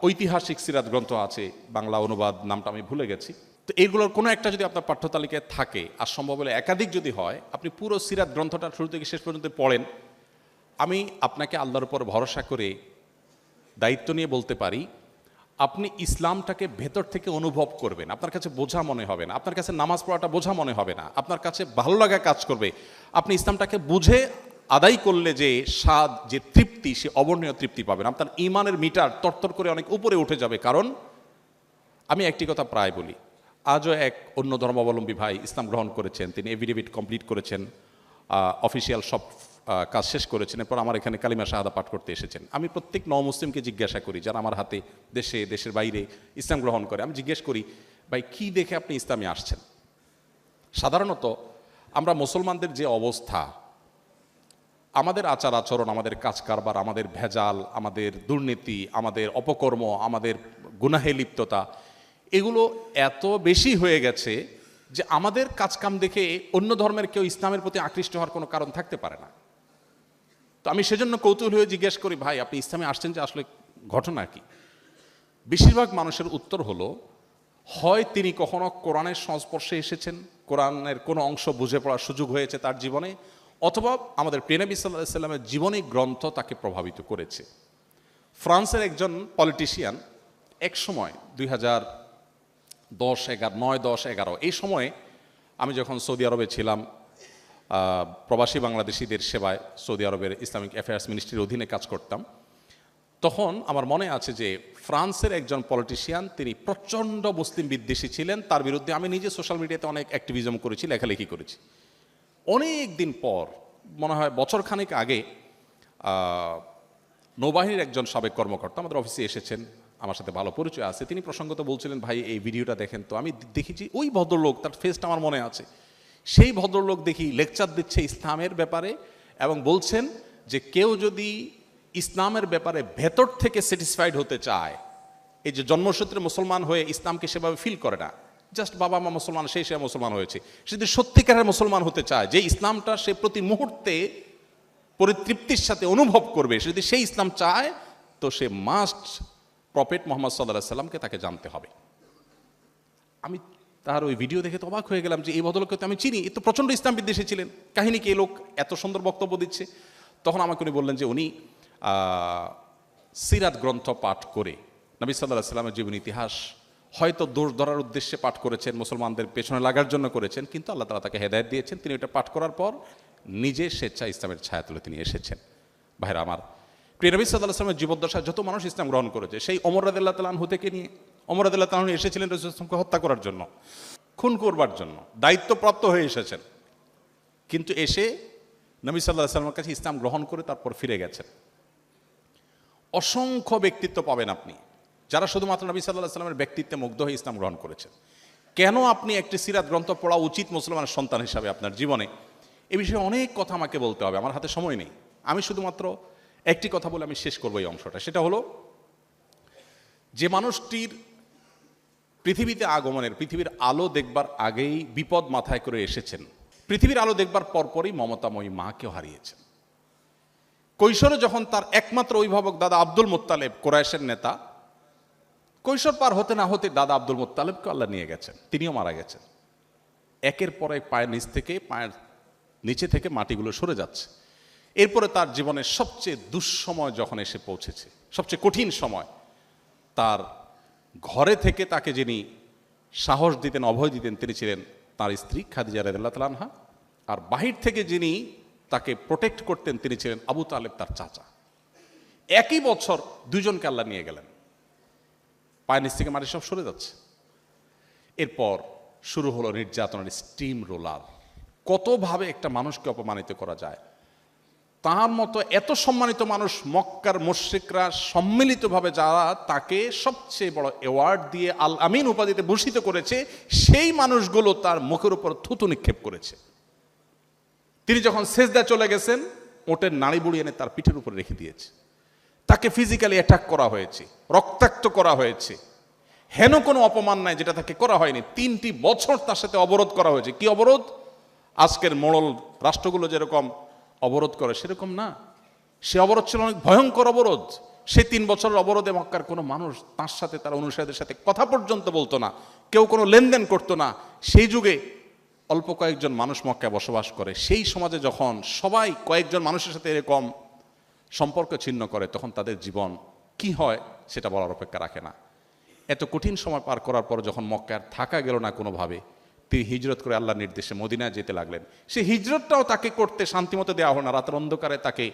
ঐতিহাসিক সিরাত গ্রন্থ আছে, বাংলা অনুবাদ নামটা আমি ভুলে গেছি। তো এইগুলোর কোনো একটা যদি আপনার পাঠ্য তালিকায় থাকে, আর সম্ভব হলে একাধিক যদি হয়, আপনি পুরো সিরাত গ্রন্থটা শুরু থেকে শেষ পর্যন্ত পড়েন। আমি আপনাকে আল্লাহর উপর ভরসা করে দায়িত্ব নিয়ে বলতে পারি, আপনি ইসলামটাকে ভেতর থেকে অনুভব করবেন। আপনার কাছে বোঝা মনে হবে না, আপনার কাছে নামাজ পড়াটা বোঝা মনে হবে না, আপনার কাছে ভালো লাগা কাজ করবে। আপনি ইসলামটাকে বুঝে আদায় করলে যে স্বাদ, যে তৃপ্তি, সে অবর্ণীয় তৃপ্তি পাবেন। আপনার ইমানের মিটার তরতর করে অনেক উপরে উঠে যাবে। কারণ আমি একটি কথা প্রায় বলি, আজও এক অন্য ধর্মাবলম্বী ভাই ইসলাম গ্রহণ করেছেন, তিনি এফিডেভিট কমপ্লিট করেছেন, অফিসিয়াল সব কাজ শেষ করেছেন, এরপর আমার এখানে কালিমা শাহাদা পাঠ করতে এসেছেন। আমি প্রত্যেক মুসলিমকে জিজ্ঞাসা করি, যারা আমার হাতে দেশে দেশের বাইরে ইসলাম গ্রহণ করে, আমি জিজ্ঞেস করি, ভাই কি দেখে আপনি ইসলামে আসছেন? সাধারণত আমরা মুসলমানদের যে অবস্থা, আমাদের আচার আচরণ, আমাদের কাজ কারবার, আমাদের ভেজাল, আমাদের দুর্নীতি, আমাদের অপকর্ম, আমাদের গুনাহে লিপ্ততা, এগুলো এত বেশি হয়ে গেছে যে আমাদের কাজকাম দেখে অন্য ধর্মের কেউ ইসলামের প্রতি আকৃষ্ট হওয়ার কোনো কারণ থাকতে পারে না। তো আমি সেজন্য কৌতূহল হয়ে জিজ্ঞেস করি, ভাই আপনি ইসলামে আসছেন যে আসলে ঘটনা কি? বেশিরভাগ মানুষের উত্তর হলো, হয় তিনি কখনো কোরআনের সংস্পর্শে এসেছেন, কোরআনের কোনো অংশ বুঝে পড়ার সুযোগ হয়েছে তার জীবনে, অথবা আমাদের প্রিয় নবী সাল্লাল্লাহু আলাইহি সাল্লামের জীবনী গ্রন্থ তাকে প্রভাবিত করেছে। ফ্রান্সের একজন পলিটিশিয়ান এক সময় 2010-11 এই সময়ে, আমি যখন সৌদি আরবে ছিলাম প্রবাসী বাংলাদেশিদের সেবায়, সৌদি আরবের ইসলামিক অ্যাফেয়ার্স মিনিস্ট্রির অধীনে কাজ করতাম, তখন আমার মনে আছে যে ফ্রান্সের একজন পলিটিশিয়ান, তিনি প্রচণ্ড মুসলিম বিদ্বেষী ছিলেন। তার বিরুদ্ধে আমি নিজে সোশ্যাল মিডিয়াতে অনেক অ্যাক্টিভিজম করেছি, লেখালেখি করেছি। অনেক দিন পর, মনে হয় বছরখানেক আগে, নৌবাহিনীর একজন সাবেক কর্মকর্তা আমাদের অফিসে এসেছেন, আমার সাথে ভালো পরিচয় আছে। তিনি প্রসঙ্গত বলছিলেন, ভাই এই ভিডিওটা দেখেন তো। আমি দেখেছি ওই ভদ্রলোক, তার ফেসটা আমার মনে আছে, সেই ভদ্রলোক দেখি লেকচার দিচ্ছে ইসলামের ব্যাপারে, এবং বলছেন যে কেউ যদি ইসলামের ব্যাপারে ভেতর থেকে স্যাটিসফাইড হতে চায়, এই যে জন্মসূত্রে মুসলমান হয়ে ইসলামকে সেভাবে ফিল করে না, জাস্ট বাবা মা মুসলমান, সে মুসলমান হয়েছে, সে যদি সত্যিকারের মুসলমান হতে চায়, যে ইসলামটা সে প্রতি মুহূর্তে পরিতৃপ্তির সাথে অনুভব করবে, সে যদি সেই ইসলাম চায়, তো সে মাস্ট প্রফেট মুহাম্মদ সাল্লাল্লাহু আলাইহি সাল্লামকে তাকে জানতে হবে। আমি তার ওই ভিডিও দেখে তো অবাক হয়ে গেলাম যে এই ভদ্রলোককে তো আমি চিনি, এ তো প্রচণ্ড ইসলাম বিদ্বেষী ছিলেন, কাহিনী কি এই লোক এত সুন্দর বক্তব্য দিচ্ছে। তখন আমাকে উনি বললেন যে উনি সিরাত গ্রন্থ পাঠ করে নবী সাল্লাল্লাহু আলাইহি সাল্লামের জীবন ইতিহাস হয়তো দোষ ধরার উদ্দেশ্যে পাঠ করেছেন, মুসলমানদের পেছনে লাগার জন্য করেছেন, কিন্তু আল্লাহ তাআলা তাকে হেদায়েত দিয়েছেন। তিনি এটা পাঠ করার পর নিজে স্বেচ্ছা ইসলামের ছায়া তুলে তিনি এসেছেন। ভাইরা আমার, প্রিয় নবী সাল্লাল্লাহু আলাইহি সাল্লামের জীবদ্দশায় যত মানুষ ইসলাম গ্রহণ করেছে, সেই ওমর রাদিয়াল্লাহু তাআলা আনহু থেকে নিয়ে, ওমর রাদিয়াল্লাহু তাআলা আনহু এসেছিলেন রাসূলুল্লাহ সাল্লাল্লাহু আলাইহি ওয়াসাল্লামকে হত্যা করার জন্য, খুন করবার জন্য, দায়িত্বপ্রাপ্ত হয়ে এসেছেন, কিন্তু এসে নবী সাল্লাল্লাহু আলাইহি ওয়াসাল্লামের কাছে ইসলাম গ্রহণ করে তারপর ফিরে গেছেন। অসংখ্য ব্যক্তিত্ব পাবেন আপনি, যারা শুধুমাত্র নবী সাল্লাল্লাহু আলাইহি ওয়াসাল্লামের ব্যক্তিত্বে মুগ্ধ হয়ে ইসলাম গ্রহণ করেছেন। কেন আপনি একটি সিরাত গ্রন্থ পড়া উচিত মুসলমানের সন্তান হিসাবে আপনার জীবনে, এ বিষয়ে অনেক কথা আমাকে বলতে হবে, আমার হাতে সময় নেই। আমি শুধুমাত্র একটি কথা বলে আমি শেষ করবো এই অংশটা। সেটা হলো, যে মানুষটির পৃথিবীতে আগমনের, পৃথিবীর আলো দেখবার আগেই বিপদ মাথায় করে এসেছেন, পৃথিবীর আলো দেখবার পরপরই মমতাময়ী মাকেও হারিয়েছেন। কৈশোরে যখন তার একমাত্র অভিভাবক দাদা আব্দুল মুত্তালেব, কোরাইশের নেতা, কৈশোর পার হতে না হতে দাদা আব্দুল মুত্তালেবকে আল্লাহ নিয়ে গেছেন, তিনিও মারা গেছেন। একের পর এক পায়ের নিচে থেকে মাটিগুলো সরে যাচ্ছে। এরপরে তার জীবনের সবচেয়ে দুঃসময় যখন এসে পৌঁছেছে, সবচেয়ে কঠিন সময়, তার ঘরে থেকে তাকে যিনি সাহস দিতেন, অভয় দিতেন, তিনি ছিলেন তার স্ত্রী খাদিজা রাদিয়াল্লাহু তাআলা আনহা। আর বাহির থেকে যিনি তাকে প্রোটেক্ট করতেন, তিনি ছিলেন আবু তালেব, তার চাচা। একই বছর দুজনকে আল্লাহ নিয়ে গেলেন, পায়ের নিচ থেকে মাটি সব সরে যাচ্ছে। এরপর শুরু হলো নির্যাতনের স্টিম রোলার। কতভাবে একটা মানুষকে অপমানিত করা যায়। তার মতো এত সম্মানিত মানুষ, মক্কার মুশরিকরা সম্মিলিতভাবে যারা তাকে সবচেয়ে বড় অ্যাওয়ার্ড দিয়ে আল আমিন উপাধিতে ভূষিত করেছে, সেই মানুষগুলো তার মুখের উপর থুতু নিক্ষেপ করেছে। তিনি যখন সেজদায় চলে গেছেন, ওটের নাড়ি বুড়ি এনে তার পিঠের উপরে রেখে দিয়েছে। তাকে ফিজিক্যালি অ্যাটাক করা হয়েছে, রক্তাক্ত করা হয়েছে, হেন কোনো অপমান নাই যেটা তাকে করা হয়নি। 3টি বছর তার সাথে অবরোধ করা হয়েছে। কি অবরোধ? আজকের মোড়ল রাষ্ট্রগুলো যেরকম অবরোধ করে সেরকম না, সে অবরোধ ছিল অনেক ভয়ঙ্কর অবরোধ। সে 3 বছরের অবরোধে মক্কার কোনো মানুষ তার সাথে, তার অনুসারীদের সাথে কথা পর্যন্ত বলতো না, কেউ কোনো লেনদেন করতো না। সেই যুগে অল্প কয়েকজন মানুষ মক্কায় বসবাস করে। সেই সমাজে যখন সবাই কয়েকজন মানুষের সাথে এরকম সম্পর্ক ছিন্ন করে, তখন তাদের জীবন কি হয় সেটা বলার অপেক্ষা রাখে না। এত কঠিন সময় পার করার পর যখন মক্কায় থাকা গেল না কোনোভাবে, তিনি হিজরত করে আল্লাহর নির্দেশে মদিনায় যেতে লাগলেন। সেই হিজরতটাও তাকে করতে শান্তিমতো দেওয়া হলো না। রাতের অন্ধকারে তাকে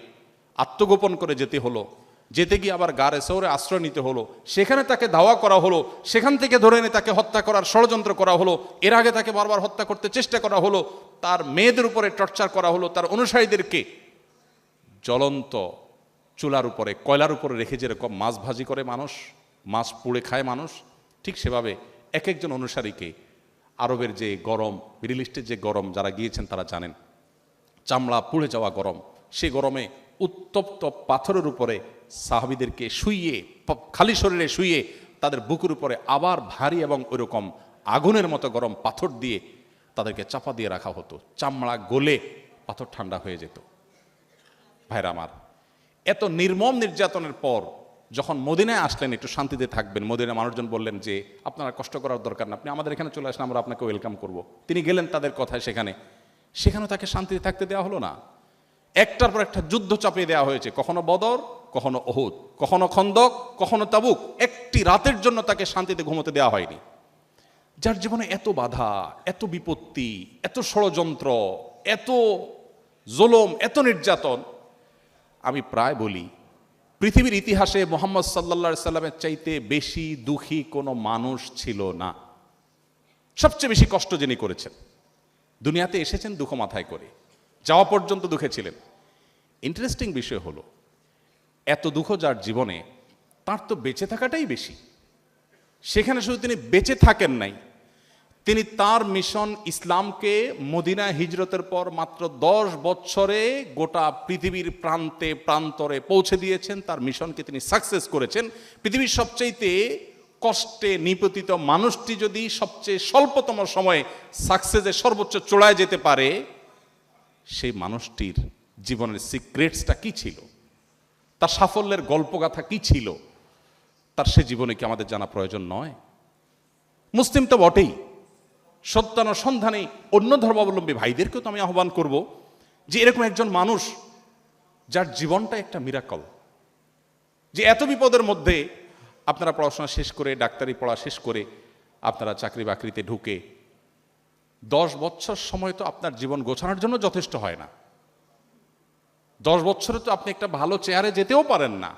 আত্মগোপন করে যেতে হলো। যেতে গিয়ে আবার গারে সৌরে আশ্রয় নিতে হলো। সেখানে তাকে ধাওয়া করা হলো, সেখান থেকে ধরে এনে তাকে হত্যা করার ষড়যন্ত্র করা হলো। এর আগে তাকে বারবার হত্যা করতে চেষ্টা করা হলো। তার মেয়েদের উপরে টর্চার করা হলো। তার অনুসারীদেরকে জ্বলন্ত চুলার উপরে, কয়লার উপরে রেখে যেরকম মাছ ভাজি করে মানুষ, মাছ পুড়ে খায় মানুষ, ঠিক সেভাবে এক একজন অনুসারীকে আরবের যে গরম, মিডল ইস্টের যে গরম, যারা গিয়েছেন তারা জানেন, চামড়া পুড়ে যাওয়া গরম, সেই গরমে উত্তপ্ত পাথরের উপরে সাহাবীদেরকে শুইয়ে, খালি শরীরে শুইয়ে তাদের বুকের উপরে আবার ভারী এবং ওইরকম আগুনের মতো গরম পাথর দিয়ে তাদেরকে চাপা দিয়ে রাখা হতো। চামড়া গলে পাথর ঠান্ডা হয়ে যেত। ভাইরা আমার, এত নির্মম নির্যাতনের পর যখন মদিনায় আসলেন একটু শান্তিতে থাকবেন, মদিনায় মানুষজন বললেন যে আপনারা কষ্ট করার দরকার না, আপনি আমাদের এখানে চলে আসলে আমরা আপনাকে ওয়েলকাম করব। তিনি গেলেন তাদের কথায়, সেখানেও তাকে শান্তিতে থাকতে দেওয়া হলো না। একটার পর একটা যুদ্ধ চাপিয়ে দেওয়া হয়েছে, কখনো বদর, কখনো ওহুদ, কখনো খন্দক, কখনো তাবুক। একটি রাতের জন্য তাকে শান্তিতে ঘুমোতে দেওয়া হয়নি। যার জীবনে এত বাধা, এত বিপত্তি, এত ষড়যন্ত্র, এত জুলুম, এত নির্যাতন, আমি প্রায় বলি পৃথিবীর ইতিহাসে মুহাম্মদ সাল্লাল্লাহু সাল্লামের চাইতে বেশি দুঃখী কোনো মানুষ ছিল না। সবচেয়ে বেশি কষ্ট যিনি করেছেন, দুনিয়াতে এসেছেন দুঃখ মাথায় করে, যাওয়া পর্যন্ত দুঃখে ছিলেন। ইন্টারেস্টিং বিষয় হলো, এত দুঃখ যার জীবনে, তার তো বেঁচে থাকাটাই বেশি। সেখানে শুধু তিনি বেঁচে থাকেন নাই, তিনি তার মিশন ইসলামকে মদিনায় হিজরতের পর মাত্র 10 বছরে গোটা পৃথিবীর প্রান্তে প্রান্তরে পৌঁছে দিয়েছেন। তার মিশনকে তিনি সাকসেস করেছেন। পৃথিবীর সবচেয়ে কষ্টে নিপতিত মানুষটি যদি সবচেয়ে স্বল্পতম সময়ে সাকসেসের সর্বোচ্চ চূড়ায় যেতে পারে, সেই মানুষটির জীবনের সিক্রেটসটা কি ছিল, তার সাফল্যের গল্পগাথা কি ছিল, তার সে জীবনে কি আমাদের জানা প্রয়োজন নয়? মুসলিম তো বটেই, সত্যানুসন্ধানে অন্য ধর্মাবলম্বী ভাইদেরকেও তো আমি আহ্বান করব যে এরকম একজন মানুষ যার জীবনটা একটা মিরাকল, যে এত বিপদের মধ্যে আপনারা পড়াশোনা শেষ করে, ডাক্তারি পড়া শেষ করে আপনারা চাকরি বাকরিতে ঢুকে 10 বছর সময় তো আপনার জীবন গোছানোর জন্য যথেষ্ট হয় না। 10 বছরে তো আপনি একটা ভালো চেয়ারে যেতেও পারেন না।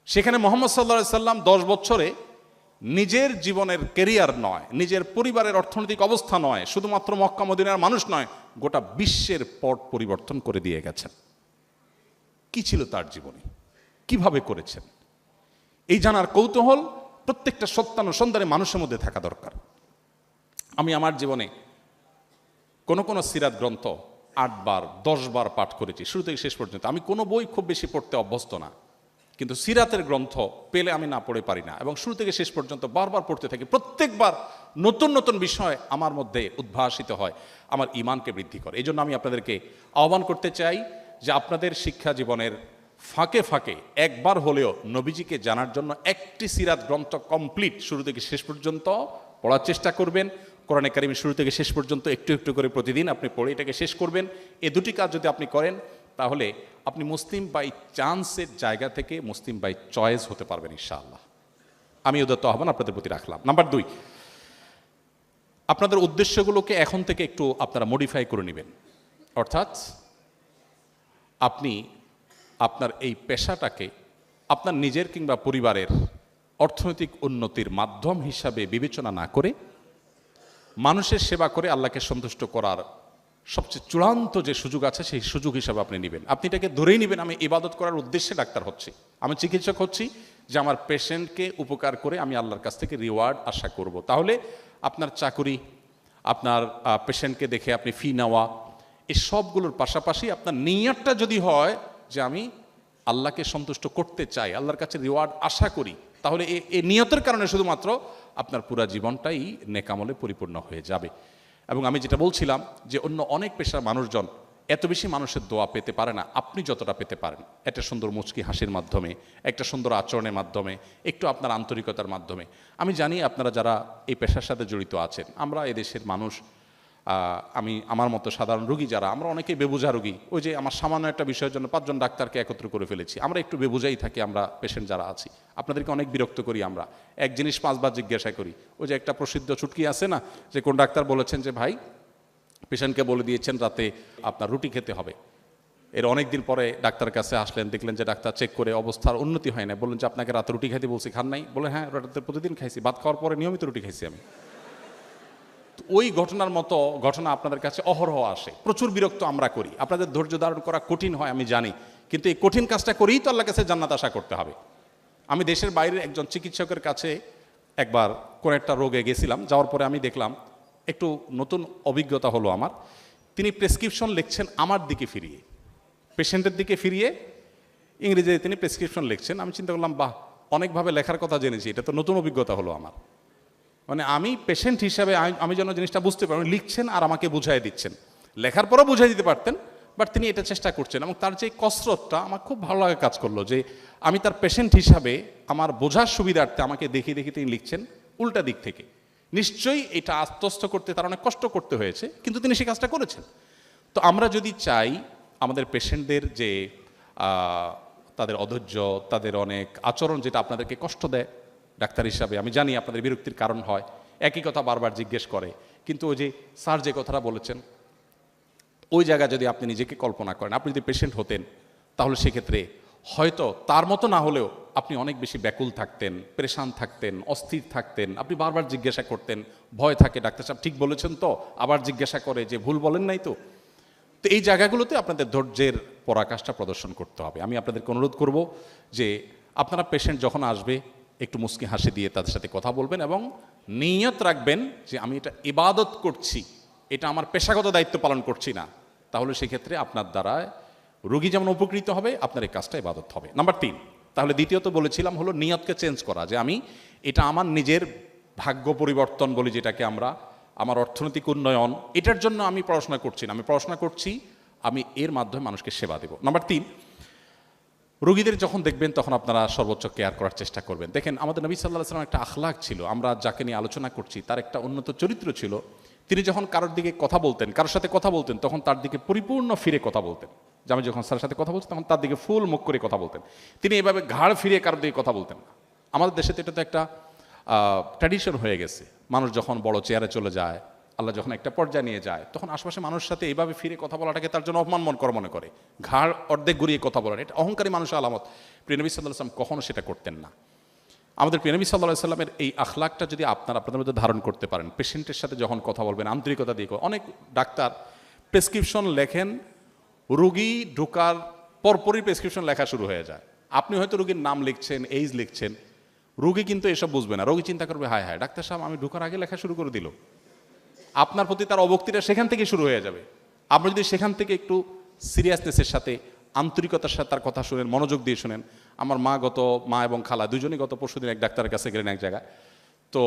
সেখানে মুহাম্মদ সাল্লাল্লাহু আলাইহি সাল্লাম 10 বছরে নিজের জীবনের ক্যারিয়ার নয়, নিজের পরিবারের অর্থনৈতিক অবস্থা নয়, শুধুমাত্র মক্কা মদিনার মানুষ নয়, গোটা বিশ্বের পট পরিবর্তন করে দিয়ে গেছেন। কি ছিল তার জীবনে, কিভাবে করেছেন, এই জানার কৌতূহল প্রত্যেকটা সত্যানুসন্ধানে মানুষের মধ্যে থাকা দরকার। আমি আমার জীবনে কোন সিরাত গ্রন্থ 8 বার 10 বার পাঠ করেছি, শুরু থেকে শেষ পর্যন্ত। আমি কোনো বই খুব বেশি পড়তে অভ্যস্ত না, কিন্তু সিরাতের গ্রন্থ পেলে আমি না পড়ে পারি না, এবং শুরু থেকে শেষ পর্যন্ত বারবার পড়তে থাকি। প্রত্যেকবার নতুন নতুন বিষয় আমার মধ্যে উদ্ভাসিত হয়, আমার ঈমানকে বৃদ্ধি করে। এই জন্য আমি আপনাদেরকে আহ্বান করতে চাই যে আপনাদের শিক্ষা জীবনের ফাঁকে ফাঁকে একবার হলেও নবীজিকে জানার জন্য একটি সিরাত গ্রন্থ কমপ্লিট শুরু থেকে শেষ পর্যন্ত পড়ার চেষ্টা করবেন। কোরআনে কারিমের শুরু থেকে শেষ পর্যন্ত একটু একটু করে প্রতিদিন আপনি পড়ে এটাকে শেষ করবেন। এই দুটি কাজ যদি আপনি করেন, তাহলে আপনি মুসলিম বাই চান্সের জায়গা থেকে মুসলিম বাই চয়েস হতে পারবেন ইনশাআল্লাহ। আমি উদাত্ত আহ্বান আপনাদের প্রতি রাখলাম। নাম্বার 2, আপনাদের উদ্দেশ্যগুলোকে এখন থেকে একটু আপনারা মডিফাই করে নেবেন। অর্থাৎ আপনি আপনার এই পেশাটাকে আপনার নিজের কিংবা পরিবারের অর্থনৈতিক উন্নতির মাধ্যম হিসাবে বিবেচনা না করে মানুষের সেবা করে আল্লাহকে সন্তুষ্ট করার সবচেয়ে চূড়ান্ত যে সুযোগ আছে সেই সুযোগ হিসাবে আপনি নেবেন। আপনি এটাকে ধরেই নেবেন, আমি ইবাদত করার উদ্দেশ্যে ডাক্তার হচ্ছি, আমি চিকিৎসক হচ্ছি, যে আমার পেশেন্টকে উপকার করে আমি আল্লাহর কাছ থেকে রিওয়ার্ড আশা করব। তাহলে আপনার চাকুরি, আপনার পেশেন্টকে দেখে আপনি ফি নেওয়া, এই সবগুলোর পাশাপাশি আপনার নিয়তটা যদি হয় যে আমি আল্লাহকে সন্তুষ্ট করতে চাই, আল্লাহর কাছে রিওয়ার্ড আশা করি, তাহলে এই নিয়তের কারণে শুধুমাত্র আপনার পুরা জীবনটাই নেকামলে পরিপূর্ণ হয়ে যাবে। এবং আমি যেটা বলছিলাম যে অন্য অনেক পেশার মানুষজন এত বেশি মানুষের দোয়া পেতে পারে না আপনি যতটা পেতে পারেন, একটা সুন্দর মুচকি হাসির মাধ্যমে, একটা সুন্দর আচরণের মাধ্যমে, একটু আপনার আন্তরিকতার মাধ্যমে। আমি জানি আপনারা যারা এই পেশার সাথে জড়িত আছেন, আমরা এদেশের মানুষ, আমার মতো সাধারণ রোগী যারা, আমরা অনেকেই বেবুঝা রোগী। ওই যে আমার সামান্য একটা বিষয়ের জন্য 5 জন ডাক্তারকে একত্র করে ফেলেছি, আমরা একটু বেবুঝাই থাকি। আমরা পেশেন্ট যারা আছি আপনাদেরকে অনেক বিরক্ত করি, আমরা এক জিনিস 5 বার জিজ্ঞাসা করি। ওই যে একটা প্রসিদ্ধ চুটকি আছে না, যে কোন ডাক্তার বলেছেন যে ভাই পেশেন্টকে বলে দিয়েছেন রাতে আপনার রুটি খেতে হবে। এর অনেক দিন পরে ডাক্তার কাছে আসলেন, দেখলেন যে ডাক্তার চেক করে অবস্থার উন্নতি হয় না, বললেন যে আপনাকে রাতে রুটি খাইতে বলছি, খান নাই? বলে হ্যাঁ, রাতে প্রতিদিন খাইছি, ভাত খাওয়ার পরে নিয়মিত রুটি খাইছি আমি। ওই ঘটনার মতো ঘটনা আপনাদের কাছে অহরহ আসে, প্রচুর বিরক্ত আমরা করি। আপনাদের ধৈর্য ধারণ করা কঠিন হয় আমি জানি, কিন্তু এই কঠিন কাজটা করেই তো আল্লাহর কাছে জান্নাত আশা করতে হবে। আমি দেশের বাইরের একজন চিকিৎসকের কাছে একবার কোনো একটা রোগে গেছিলাম, যাওয়ার পরে আমি দেখলাম একটু নতুন অভিজ্ঞতা হলো আমার। তিনি প্রেসক্রিপশন লিখছেন আমার দিকে ফিরিয়ে, পেশেন্টের দিকে ফিরিয়ে ইংরেজিতে তিনি প্রেসক্রিপশন লিখছেন। আমি চিন্তা করলাম, বাহ, অনেকভাবে লেখার কথা জেনেছি, এটা তো নতুন অভিজ্ঞতা হলো আমার। মানে আমি পেশেন্ট হিসাবে আমি যেন জিনিসটা বুঝতে পারি, লিখছেন আর আমাকে বুঝাই দিচ্ছেন। লেখার পরও বুঝাই দিতে পারতেন, বাট তিনি এটা চেষ্টা করছেন। এবং তার যে কসরতটা আমার খুব ভালো লাগে কাজ করলো, যে আমি তার পেশেন্ট হিসাবে আমার বোঝার সুবিধার্থে আমাকে দেখিয়ে দেখিয়ে তিনি লিখছেন উল্টা দিক থেকে। নিশ্চয়ই এটা আত্মস্থ করতে তার অনেক কষ্ট করতে হয়েছে, কিন্তু তিনি সেই কাজটা করেছেন। তো আমরা যদি চাই আমাদের পেশেন্টদের যে তাদের অধৈর্য, তাদের অনেক আচরণ যেটা আপনাদেরকে কষ্ট দেয় ডাক্তার হিসাবে, আমি জানি আপনাদের বিরক্তির কারণ হয়, একই কথা বারবার জিজ্ঞেস করে, কিন্তু ওই যে স্যার যে কথাটা বলেছেন, ওই জায়গায় যদি আপনি নিজেকে কল্পনা করেন, আপনি যদি পেশেন্ট হতেন, তাহলে সেক্ষেত্রে হয়তো তার মতো না হলেও আপনি অনেক বেশি ব্যাকুল থাকতেন, পেরেশান থাকতেন, অস্থির থাকতেন। আপনি বারবার জিজ্ঞাসা করতেন, ভয় থাকে ডাক্তার সাহেব ঠিক বলেছেন তো, আবার জিজ্ঞাসা করে যে ভুল বলেন নাই তো। তো এই জায়গাগুলোতে আপনাদের ধৈর্যের পরাকাষ্ঠা প্রদর্শন করতে হবে। আমি আপনাদেরকে অনুরোধ করব যে আপনারা পেশেন্ট যখন আসবে একটু মুস্কি হাসি দিয়ে তাদের সাথে কথা বলবেন এবং নিয়ত রাখবেন যে আমি এটা ইবাদত করছি, এটা আমার পেশাগত দায়িত্ব পালন করছি না। তাহলে সেক্ষেত্রে আপনার দ্বারা রোগী যেমন উপকৃত হবে, আপনার এই কাজটা ইবাদত হবে। নাম্বার 3, তাহলে দ্বিতীয়ত বলেছিলাম হলো নিয়তকে চেঞ্জ করা, যে আমি এটা আমার নিজের ভাগ্য পরিবর্তন বলি যেটাকে আমরা, আমার অর্থনৈতিক উন্নয়ন, এটার জন্য আমি পড়াশোনা করছি না, আমি পড়াশোনা করছি আমি এর মাধ্যমে মানুষকে সেবা দেব। নাম্বার 3, রোগীদের যখন দেখবেন তখন আপনারা সর্বোচ্চ কেয়ার করার চেষ্টা করবেন। দেখেন আমাদের নবী সাল্লাল্লাহু আলাইহি ওয়াসাল্লাম একটা আখলাক ছিল, আমরা যাকে নিয়ে আলোচনা করছি তার একটা উন্নত চরিত্র ছিল। তিনি যখন কারোর দিকে কথা বলতেন, কারোর সাথে কথা বলতেন, তখন তার দিকে পরিপূর্ণ ফিরে কথা বলতেন। যে আমি যখন স্যারের সাথে কথা বলছি তখন তার দিকে ফুল মুখ করে কথা বলতেন। তিনি এভাবে ঘাড় ফিরিয়ে কারোর দিকে কথা বলতেন না। আমাদের দেশে তো এটা তো একটা ট্র্যাডিশন হয়ে গেছে, মানুষ যখন বড় চেয়ারে চলে যায়, আল্লাহ যখন একটা পর্যায়ে নিয়ে যায়, তখন আশপাশে মানুষের সাথে এইভাবে ফিরে কথা বলাটাকে তার জন্য অপমান মনে করে, ঘাড় অর্ধেক ঘুরিয়ে কথা বলার, এটা অহংকারী মানুষের আলামত। প্রিয় নবী সাল্লাল্লাহু আলাইহি ওয়াসাল্লাম কখনো সেটা করতেন না। আমাদের প্রিয় নবী সাল্লাল্লাহু আলাইহি ওয়াসাল্লামের এই আখলাকটা যদি আপনাদের মধ্যে ধারণ করতে পারেন, পেশেন্টের সাথে যখন কথা বলবেন আন্তরিকতা দিয়ে। অনেক ডাক্তার প্রেসক্রিপশন লেখেন, রোগী ঢোকার পরপরই প্রেসক্রিপশন লেখা শুরু হয়ে যায়। আপনি হয়তো রোগীর নাম লিখছেন, এইজ লিখছেন, রোগী কিন্তু এসব বুঝবে না। রোগী চিন্তা করবে, হায় হায় ডাক্তার সাহেব আমি ঢোকার আগে লেখা শুরু করে দিল। আপনার প্রতি তার অবক্তিটা সেখান থেকে শুরু হয়ে যাবে। আপনি যদি সেখান থেকে একটু সিরিয়াসনেসের সাথে, আন্তরিকতার সাথে তার কথা শুনেন, মনোযোগ দিয়ে শুনেন। আমার মা এবং খালা দুজনই গত পরশুদিন এক ডাক্তারের কাছে গেলেন এক জায়গায়। তো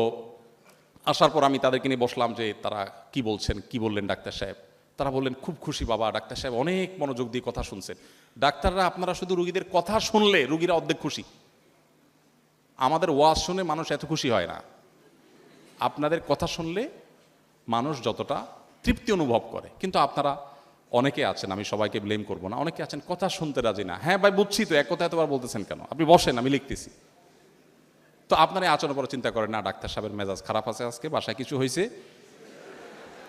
আসার পর আমি তাদেরকে নিয়ে বসলাম যে তারা কি বলছেন, কি বললেন ডাক্তার সাহেব। তারা বললেন খুব খুশি বাবা, ডাক্তার সাহেব অনেক মনোযোগ দিয়ে কথা শুনছেন। ডাক্তাররা আপনারা শুধু রুগীদের কথা শুনলে রুগীরা অর্ধেক খুশি। আমাদের ওয়াজ শুনে মানুষ এত খুশি হয় না, আপনাদের কথা শুনলে মানুষ যতটা তৃপ্তি অনুভব করে। কিন্তু আপনারা অনেকে আছেন, আমি সবাইকে ব্লেম করব না, অনেকে আছেন কথা শুনতে রাজি না। হ্যাঁ ভাই বুঝছি তো, এক কথা এতবার বলতেছেন কেন, আপনি বসেন আমি লিখতেছি। তো আপনার এই আচরণ পরে চিন্তা করেন, না ডাক্তার সাহেবের মেজাজ খারাপ আছে, আজকে বাসায় কিছু হয়েছে,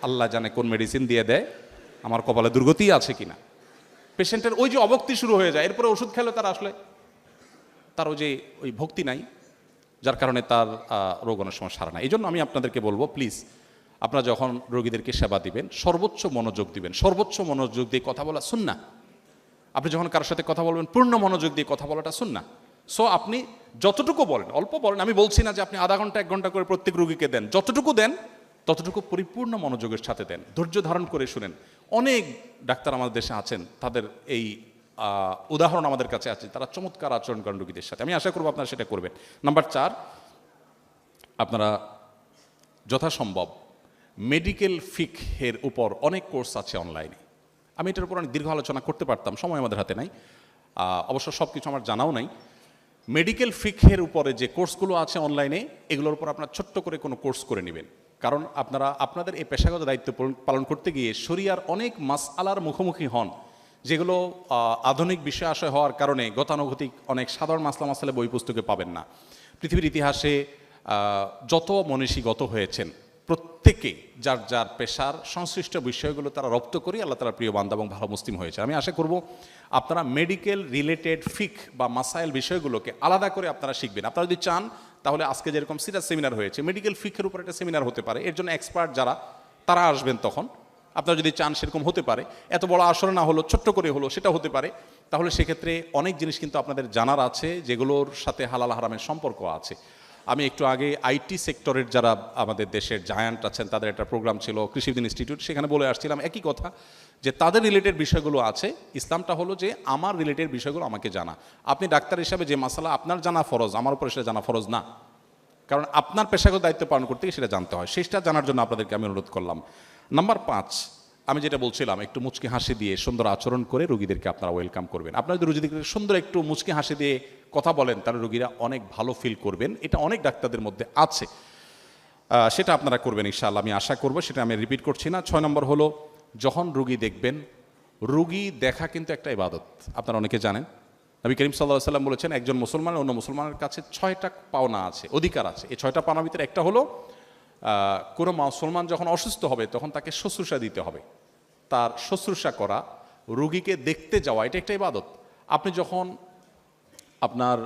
আল্লাহ জানে কোন মেডিসিন দিয়ে দেয়, আমার কপালে দুর্গতি আছে কিনা। পেশেন্টের ওই যে অভক্তি শুরু হয়ে যায়, এরপরে ওষুধ খেলে তার আসলে তার ওই ভক্তি নাই, যার কারণে তার রোগ অনেক সময় সারে না। এই জন্য আমি আপনাদেরকে বলবো, প্লিজ আপনারা যখন রোগীদেরকে সেবা দিবেন সর্বোচ্চ মনোযোগ দিবেন। সর্বোচ্চ মনোযোগ দিয়ে কথা বলা সুন্নাহ। আপনি যখন কারোর সাথে কথা বলবেন পূর্ণ মনোযোগ দিয়ে কথা বলাটা সুন্নাহ। সো আপনি যতটুকু বলেন, অল্প বলেন, আমি বলছি না যে আপনি আধা ঘন্টা 1 ঘন্টা করে প্রত্যেক রোগীকে দেন, যতটুকু দেন ততটুকু পরিপূর্ণ মনোযোগের সাথে দেন, ধৈর্য ধারণ করে শুনেন। অনেক ডাক্তার আমাদের দেশে আছেন, তাদের এই উদাহরণ আমাদের কাছে আছে, তারা চমৎকার আচরণ করেন রোগীদের সাথে। আমি আশা করবো আপনারা সেটা করবেন। নাম্বার 4, আপনারা যথাসম্ভব মেডিকেল ফিকহের উপর অনেক কোর্স আছে অনলাইনে। আমি এটার উপর অনেক দীর্ঘ আলোচনা করতে পারতাম, সময় আমাদের হাতে নাই, অবশ্য সব কিছু আমার জানাও নাই। মেডিকেল ফিকহের উপরে যে কোর্সগুলো আছে অনলাইনে, এগুলোর উপর আপনারা ছোট্ট করে কোনো কোর্স করে নেবেন, কারণ আপনারা আপনাদের এই পেশাগত দায়িত্ব পালন করতে গিয়ে শরিয়ার অনেক মাসআলার মুখোমুখি হন, যেগুলো আধুনিক বিষয় আশয় হওয়ার কারণে গতানুগতিক অনেক সাধারণ মাসলা বই পুস্তকে পাবেন না। পৃথিবীর ইতিহাসে যত মনীষী গত হয়েছেন, প্রত্যেকে যার যার পেশার সংশ্লিষ্ট বিষয়গুলো তারা রপ্ত করে আল্লাহ তাআলার প্রিয় বান্দা এবং ভালো মুসলিম হয়েছে। আমি আশা করব আপনারা মেডিকেল রিলেটেড ফিক বা মাসাইল বিষয়গুলোকে আলাদা করে আপনারা শিখবেন। আপনারা যদি চান তাহলে আজকে যেরকম সিরাজ সেমিনার হয়েছে, মেডিকেল ফিকের উপর একটা সেমিনার হতে পারে, এর জন্য এক্সপার্ট যারা তারা আসবেন। তখন আপনারা যদি চান সেরকম হতে পারে, এত বড় আসরে না হলো, ছোট্ট করে হলো, সেটা হতে পারে। তাহলে সেক্ষেত্রে অনেক জিনিস কিন্তু আপনাদের জানার আছে, যেগুলোর সাথে হালাল হারামের সম্পর্ক আছে। আমি একটু আগে আইটি সেক্টরের যারা আমাদের দেশের জায়ান্ট আছেন তাদের একটা প্রোগ্রাম ছিল কৃষিবিদ ইনস্টিটিউট, সেখানে বলে আসছিলাম একই কথা, যে তাদের রিলেটেড বিষয়গুলো আছে। ইসলামটা হলো যে আমার রিলেটেড বিষয়গুলো আমাকে জানা। আপনি ডাক্তার হিসাবে যে মাসালা আপনার জানা ফরজ, আমার উপরে সেটা জানা ফরজ না, কারণ আপনার পেশাগত দায়িত্ব পালন করতে গিয়ে সেটা জানতে হয়। সেটা জানার জন্য আপনাদেরকে আমি অনুরোধ করলাম। নাম্বার 5, আমি যেটা বলছিলাম, একটু মুচকি হাসি দিয়ে সুন্দর আচরণ করে রোগীদেরকে আপনারা ওয়েলকাম করবেন। আপনারা যদি রোগীদেরকে সুন্দর একটু মুচকি হাসি দিয়ে কথা বলেন, তাহলে রোগীরা অনেক ভালো ফিল করবেন। এটা অনেক ডাক্তারদের মধ্যে আছে, সেটা আপনারা করবেন ইনশাআল্লাহ, আমি আশা করব। সেটা আমি রিপিট করছি না। 6 নম্বর হলো, যখন রোগী দেখবেন, রোগী দেখা কিন্তু একটা ইবাদত, আপনারা অনেকে জানেন। নবী করিম সাল্লাল্লাহু আলাইহি ওয়াসাল্লাম বলেছেন, একজন মুসলমান অন্য মুসলমানের কাছে 6টা পাওনা আছে, অধিকার আছে। এই 6টা পাওনার ভিতরে একটা হলো, কোনো মুসলমান যখন অসুস্থ হবে তখন তাকে শুশ্রূষা দিতে হবে। তার শুশ্রূষা করা, রোগীকে দেখতে যাওয়া, এটা একটা ইবাদত। আপনি যখন আপনার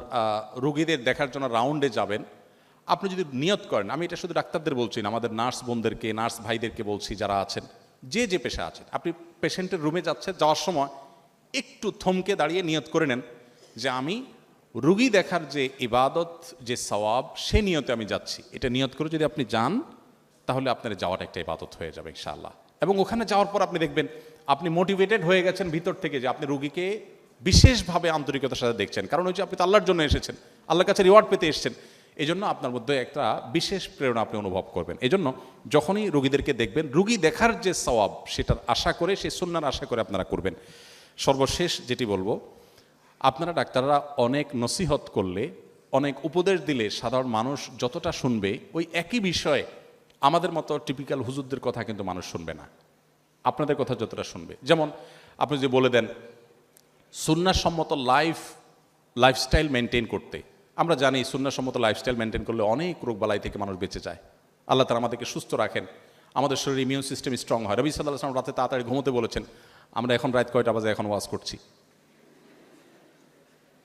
রোগীদের দেখার জন্য রাউন্ডে যাবেন, আপনি যদি নিয়ত করেন, আমি এটা শুধু ডাক্তারদের বলছি না, আমাদের নার্স বোনদেরকে, নার্স ভাইদেরকে বলছি যারা আছেন, যে পেশা আছেন, আপনি পেশেন্টের রুমে যাচ্ছেন, যাওয়ার সময় একটু থমকে দাঁড়িয়ে নিয়ত করে নেন যে আমি রুগী দেখার যে ইবাদত, যে সওয়াব, সে নিয়তে আমি যাচ্ছি। এটা নিয়ত করে যদি আপনি যান, তাহলে আপনার যাওয়াটা একটা ইবাদত হয়ে যাবে ইনশাআল্লাহ। এবং ওখানে যাওয়ার পর আপনি দেখবেন আপনি মোটিভেটেড হয়ে গেছেন ভিতর থেকে, যে আপনি রুগীকে বিশেষভাবে আন্তরিকতার সাথে দেখছেন, কারণ ওই যে আপনি তো আল্লাহর জন্য এসেছেন, আল্লাহর কাছে রিওয়ার্ড পেতে এসেছেন। এই জন্য আপনার মধ্যে একটা বিশেষ প্রেরণা আপনি অনুভব করবেন। এই জন্য যখনই রুগীদেরকে দেখবেন, রুগী দেখার যে সওয়াব, সেটার আশা করে, সেই সুন্নাহর আশা করে আপনারা করবেন। সর্বশেষ যেটি বলবো, আপনারা ডাক্তাররা অনেক নসিহত করলে, অনেক উপদেশ দিলে সাধারণ মানুষ যতটা শুনবে, ওই একই বিষয়ে আমাদের মতো টিপিক্যাল হুজুরদের কথা কিন্তু মানুষ শুনবে না, আপনাদের কথা যতটা শুনবে। যেমন আপনি যদি বলে দেন সুন্নাহসম্মত লাইফস্টাইল মেনটেন করতে, আমরা জানি সুন্নাহসম্মত লাইফস্টাইল মেনটেন করলে অনেক রোগবালাই থেকে মানুষ বেঁচে যায়। আল্লাহ তাআলা আমাদেরকে সুস্থ রাখেন, আমাদের শরীরে ইমিউন সিস্টেম স্ট্রং হয়। নবী সাল্লাল্লাহু আলাইহি ওয়াসাল্লাম রাতে তাড়াতাড়ি ঘুমোতে বলেছেন। আমরা এখন রাত কয়টা বাজে এখন ওয়াজ করছি?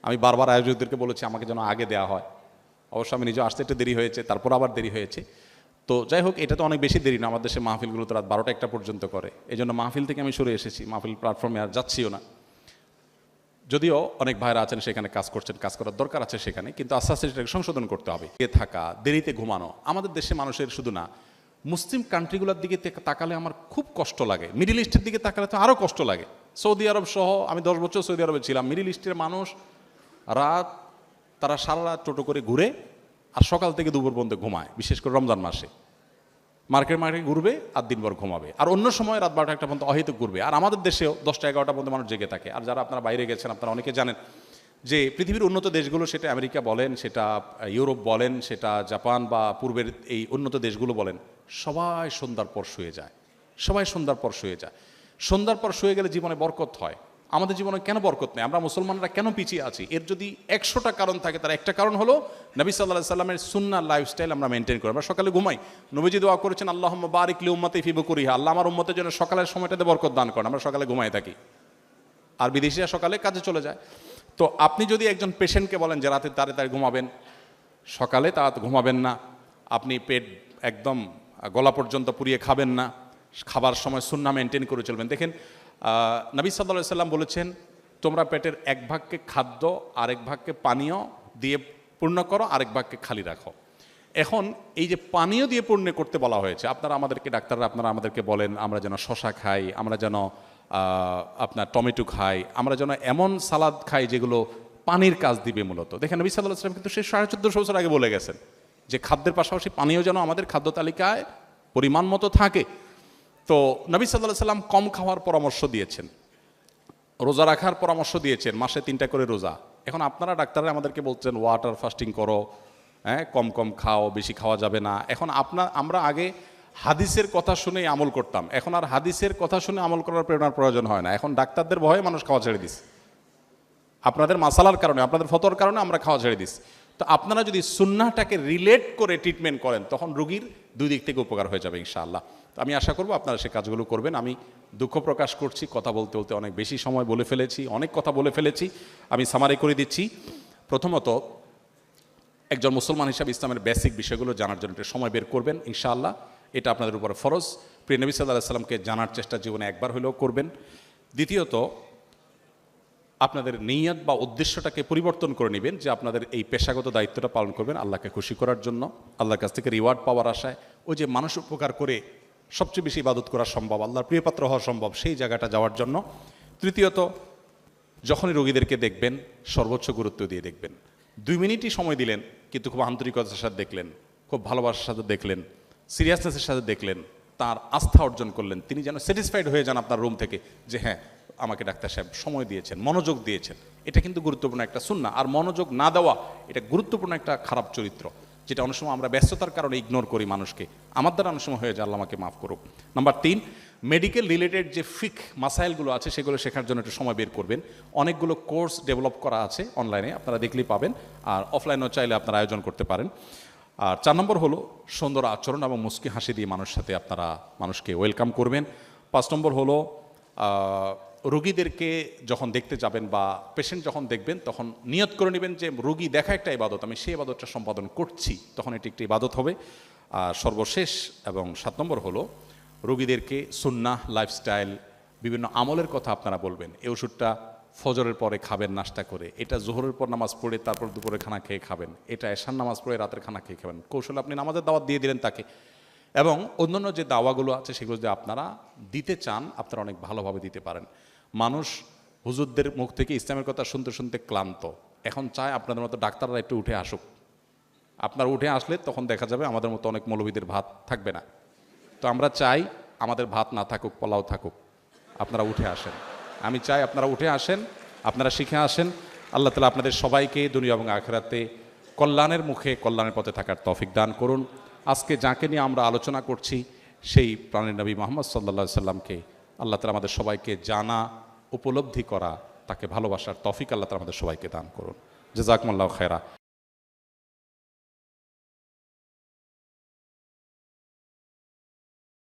আমি বারবার আয়োজকদেরকে বলেছি আমাকে যেন আগে দেওয়া হয়। অবশ্য আমি নিজে আসতে একটু দেরি হয়েছে, তারপর আবার দেরি হয়েছে। তো যাই হোক, এটা তো অনেক বেশি দেরি না, আমাদের দেশে মাহফিলগুলো তো রাত 12টা-1টা পর্যন্ত করে। এই জন্য মাহফিল থেকে আমি সরে এসেছি, মাহফিল প্ল্যাটফর্মে আর যাচ্ছিও না। যদিও অনেক ভাইরা আছেন সেখানে কাজ করছেন, কাজ করার দরকার আছে সেখানে, কিন্তু আস্তে আস্তে সেটাকে সংশোধন করতে হবে। থাকা, দেরিতে ঘুমানো, আমাদের দেশে মানুষের শুধু না, মুসলিম কান্ট্রিগুলোর দিকে তাকালে আমার খুব কষ্ট লাগে, মিডিল ইস্টের দিকে তাকালে তো আরও কষ্ট লাগে। সৌদি আরব সহ আমি 10 বছর সৌদি আরবে ছিলাম। মিডিল ইস্টের মানুষ রাত, তারা সারা রাত টোটো করে ঘুরে আর সকাল থেকে দুপুর পর্যন্ত ঘুমায়, বিশেষ করে রমজান মাসে। মার্কেট ঘুরবে আর দিনভর ঘুমাবে, আর অন্য সময় রাত 12টা-1টা পর্যন্ত অহেতুক ঘুরবে। আর আমাদের দেশেও 10টা-11টা পর্যন্ত মানুষ জেগে থাকে। আর যারা আপনারা বাইরে গেছেন, আপনারা অনেকে জানেন যে পৃথিবীর উন্নত দেশগুলো, সেটা আমেরিকা বলেন, সেটা ইউরোপ বলেন, সেটা জাপান বা পূর্বের এই উন্নত দেশগুলো বলেন, সবাই সন্ধ্যার পর শুয়ে যায়, সবাই সন্ধ্যার পর শুয়ে যায়। সন্ধ্যার পর শুয়ে গেলে জীবনে বরকত হয়। আমাদের জীবনে কেন বরকত নেই? আমরা মুসলমানরা কেন পিছিয়ে আছি? এর যদি 100টা কারণ থাকে, তার একটা কারণ হলো নবী সাল্লাল্লাহু আলাইহি সাল্লামের সুন্নাহ লাইফস্টাইল আমরা মেনটেন করি। আমরা সকালে ঘুমাই, নবীজি দোয়া করেছেন আল্লাহুম্মা বারিক লি উম্মতি ফি বুকুরিহা, আল্লাহ আমার উম্মতের জন্য সকালের সময়টাতে বরকত দান করেন। আমরা সকালে ঘুমাই থাকি, আর বিদেশিরা সকালে কাজে চলে যায়। তো আপনি যদি একজন পেশেন্টকে বলেন যে রাতে তাড়াতাড়ি ঘুমাবেন, সকালে তাড়াতাড়ি ঘুমাবেন না, আপনি পেট একদম গলা পর্যন্ত পুড়িয়ে খাবেন না, খাবার সময় সুন্নাহ মেনটেন করে চলবেন। দেখেন নবী সাল্লাল্লাহু আলাইহি সাল্লাম বলেছেন, তোমরা পেটের 1 ভাগকে খাদ্য, আরেক ভাগকে পানীয় দিয়ে পূর্ণ করো, আরেক ভাগকে খালি রাখো। এখন এই যে পানীয় দিয়ে পূর্ণ করতে বলা হয়েছে, আপনারা আমাদেরকে ডাক্তাররা আপনারা আমাদেরকে বলেন আমরা যেন শশা খাই, আমরা যেন আপনার টমেটো খাই, আমরা যেন এমন সালাদ খাই যেগুলো পানির কাজ দিবে মূলত। দেখেন নবী সাল্লাল্লাহু আলাইহি ওয়াসাল্লাম কিন্তু সে 1450 বছর আগে বলে গেছেন যে খাদ্যের পাশাপাশি পানীয় যেন আমাদের খাদ্য তালিকায় পরিমাণ মতো থাকে। তো নবী সাল্লাল্লাহু আলাইহি ওয়াসাল্লাম কম খাওয়ার পরামর্শ দিয়েছেন, রোজা রাখার পরামর্শ দিয়েছেন, মাসে 3টা করে রোজা। এখন আপনারা ডাক্তাররা আমাদেরকে বলছেন ওয়াটার ফাস্টিং করো, হ্যাঁ কম কম খাও, বেশি খাওয়া যাবে না। এখন আমরা আগে হাদিসের কথা শুনেই আমল করতাম, এখন আর হাদিসের কথা শুনে আমল করার প্রেরণার প্রয়োজন হয় না। এখন ডাক্তারদের ভয়ে মানুষ খাওয়া ছেড়ে দিচ্ছে, আপনাদের মাসালার কারণে, আপনাদের ফতোয়ার কারণে আমরা খাওয়া ছেড়ে দিচ্ছি। তো আপনারা যদি সুন্নাহটাকে রিলেট করে ট্রিটমেন্ট করেন তখন রোগীর দুই দিক থেকে উপকার হয়ে যাবে ইনশাআল্লাহ। তো আমি আশা করব আপনারা সে কাজগুলো করবেন। আমি দুঃখ প্রকাশ করছি, কথা বলতে বলতে অনেক বেশি সময় বলে ফেলেছি, অনেক কথা বলে ফেলেছি। আমি সামারি করে দিচ্ছি। প্রথমত, একজন মুসলমান হিসাবে ইসলামের বেসিক বিষয়গুলো জানার জন্য একটু সময় বের করবেন ইনশাআল্লাহ, এটা আপনাদের উপরে ফরজ। প্রিয় নবী সাল্লাল্লাহু আলাইহি সাল্লামকে জানার চেষ্টা জীবনে একবার হলেও করবেন। দ্বিতীয়ত, আপনাদের নিয়ত বা উদ্দেশ্যটাকে পরিবর্তন করে নেবেন যে আপনাদের এই পেশাগত দায়িত্বটা পালন করবেন আল্লাহকে খুশি করার জন্য, আল্লাহর কাছ থেকে রিওয়ার্ড পাওয়ার আশায়। ওই যে মানুষ উপকার করে সবচেয়ে বেশি ইবাদত করা সম্ভব, আল্লাহর প্রিয়পাত্র হওয়া সম্ভব, সেই জায়গাটা যাওয়ার জন্য। তৃতীয়ত, যখনই রোগীদেরকে দেখবেন সর্বোচ্চ গুরুত্ব দিয়ে দেখবেন। 2 মিনিটই সময় দিলেন কিন্তু খুব আন্তরিকতার সাথে দেখলেন, খুব ভালোবাসার সাথে দেখলেন, সিরিয়াসনেসের সাথে দেখলেন, তার আস্থা অর্জন করলেন, তিনি যেন স্যাটিসফাইড হয়ে যান আপনার রুম থেকে যে হ্যাঁ আমাকে ডাক্তার সাহেব সময় দিয়েছেন, মনোযোগ দিয়েছেন। এটা কিন্তু গুরুত্বপূর্ণ একটা সুন্নাহ। আর মনোযোগ না দেওয়া এটা গুরুত্বপূর্ণ একটা খারাপ চরিত্র, যেটা অনেক সময় আমরা ব্যস্ততার কারণে ইগনোর করি মানুষকে। আমার দ্বারা অনেক সময় হয়ে যায়, আল্লাহ আমাকে মাফ করুক। নাম্বার 3, মেডিকেল রিলেটেড যে ফিক মাসাইলগুলো আছে সেগুলো শেখার জন্য একটু সময় বের করবেন। অনেকগুলো কোর্স ডেভেলপ করা আছে অনলাইনে, আপনারা দেখলেই পাবেন, আর অফলাইনেও চাইলে আপনারা আয়োজন করতে পারেন। আর 4 নম্বর হলো সুন্দর আচরণ এবং মুস্কি হাসি দিয়ে আপনারা মানুষকে ওয়েলকাম করবেন। 5 নম্বর হলো রোগীদেরকে যখন দেখতে যাবেন বা পেশেন্ট যখন দেখবেন তখন নিয়ত করে নেবেন যে রোগী দেখা একটা ইবাদত, আমি সেই ইবাদতটা সম্পাদন করছি, তখন এটি একটি ইবাদত হবে। আর সর্বশেষ এবং 7 নম্বর হলো রোগীদেরকে সুন্নাহ লাইফস্টাইল বিভিন্ন আমলের কথা আপনারা বলবেন। এই ওষুধটা ফজরের পরে খাবেন নাস্তা করে, এটা জোহরের পর নামাজ পড়ে তারপর দুপুরে খানা খেয়ে খাবেন, এটা এশার নামাজ পড়ে রাতের খানা খেয়ে খাবেন। কৌশলে আপনি নামাজের দাওয়াত দিয়ে দিলেন তাকে, এবং অন্যান্য যে দাওয়াগুলো আছে সেগুলো যদি আপনারা দিতে চান আপনারা অনেক ভালোভাবে দিতে পারেন। মানুষ হুজুরদের মুখ থেকে ইসলামের কথা শুনতে শুনতে ক্লান্ত, এখন চায় আপনাদের মতো ডাক্তাররা একটু উঠে আসুক। আপনারা উঠে আসলে তখন দেখা যাবে আমাদের মতো অনেক মৌলবীদের ভাত থাকবে না। তো আমরা চাই আমাদের ভাত না থাকুক, পোলাও থাকুক, আপনারা উঠে আসেন। আমি চাই আপনারা উঠে আসেন, আপনারা শিখে আসেন। আল্লাহ তাআলা আপনাদের সবাইকে দুনিয়া এবং আখিরাতে কল্যাণের মুখে কল্যাণের পথে থাকার তৌফিক দান করুন। আজকে যাকে নিয়ে আমরা আলোচনা করছি সেই প্রাণের নবী মুহাম্মদ সাল্লাল্লাহু আলাইহি সাল্লামকে আল্লাহ তাআলা আমাদের সবাইকে জানা, উপলব্ধি করা, তাকে ভালোবাসার তৌফিক আল্লাহ তাআলা আমাদের সবাইকে দান করুন। জাযাকুমুল্লাহু খায়রা।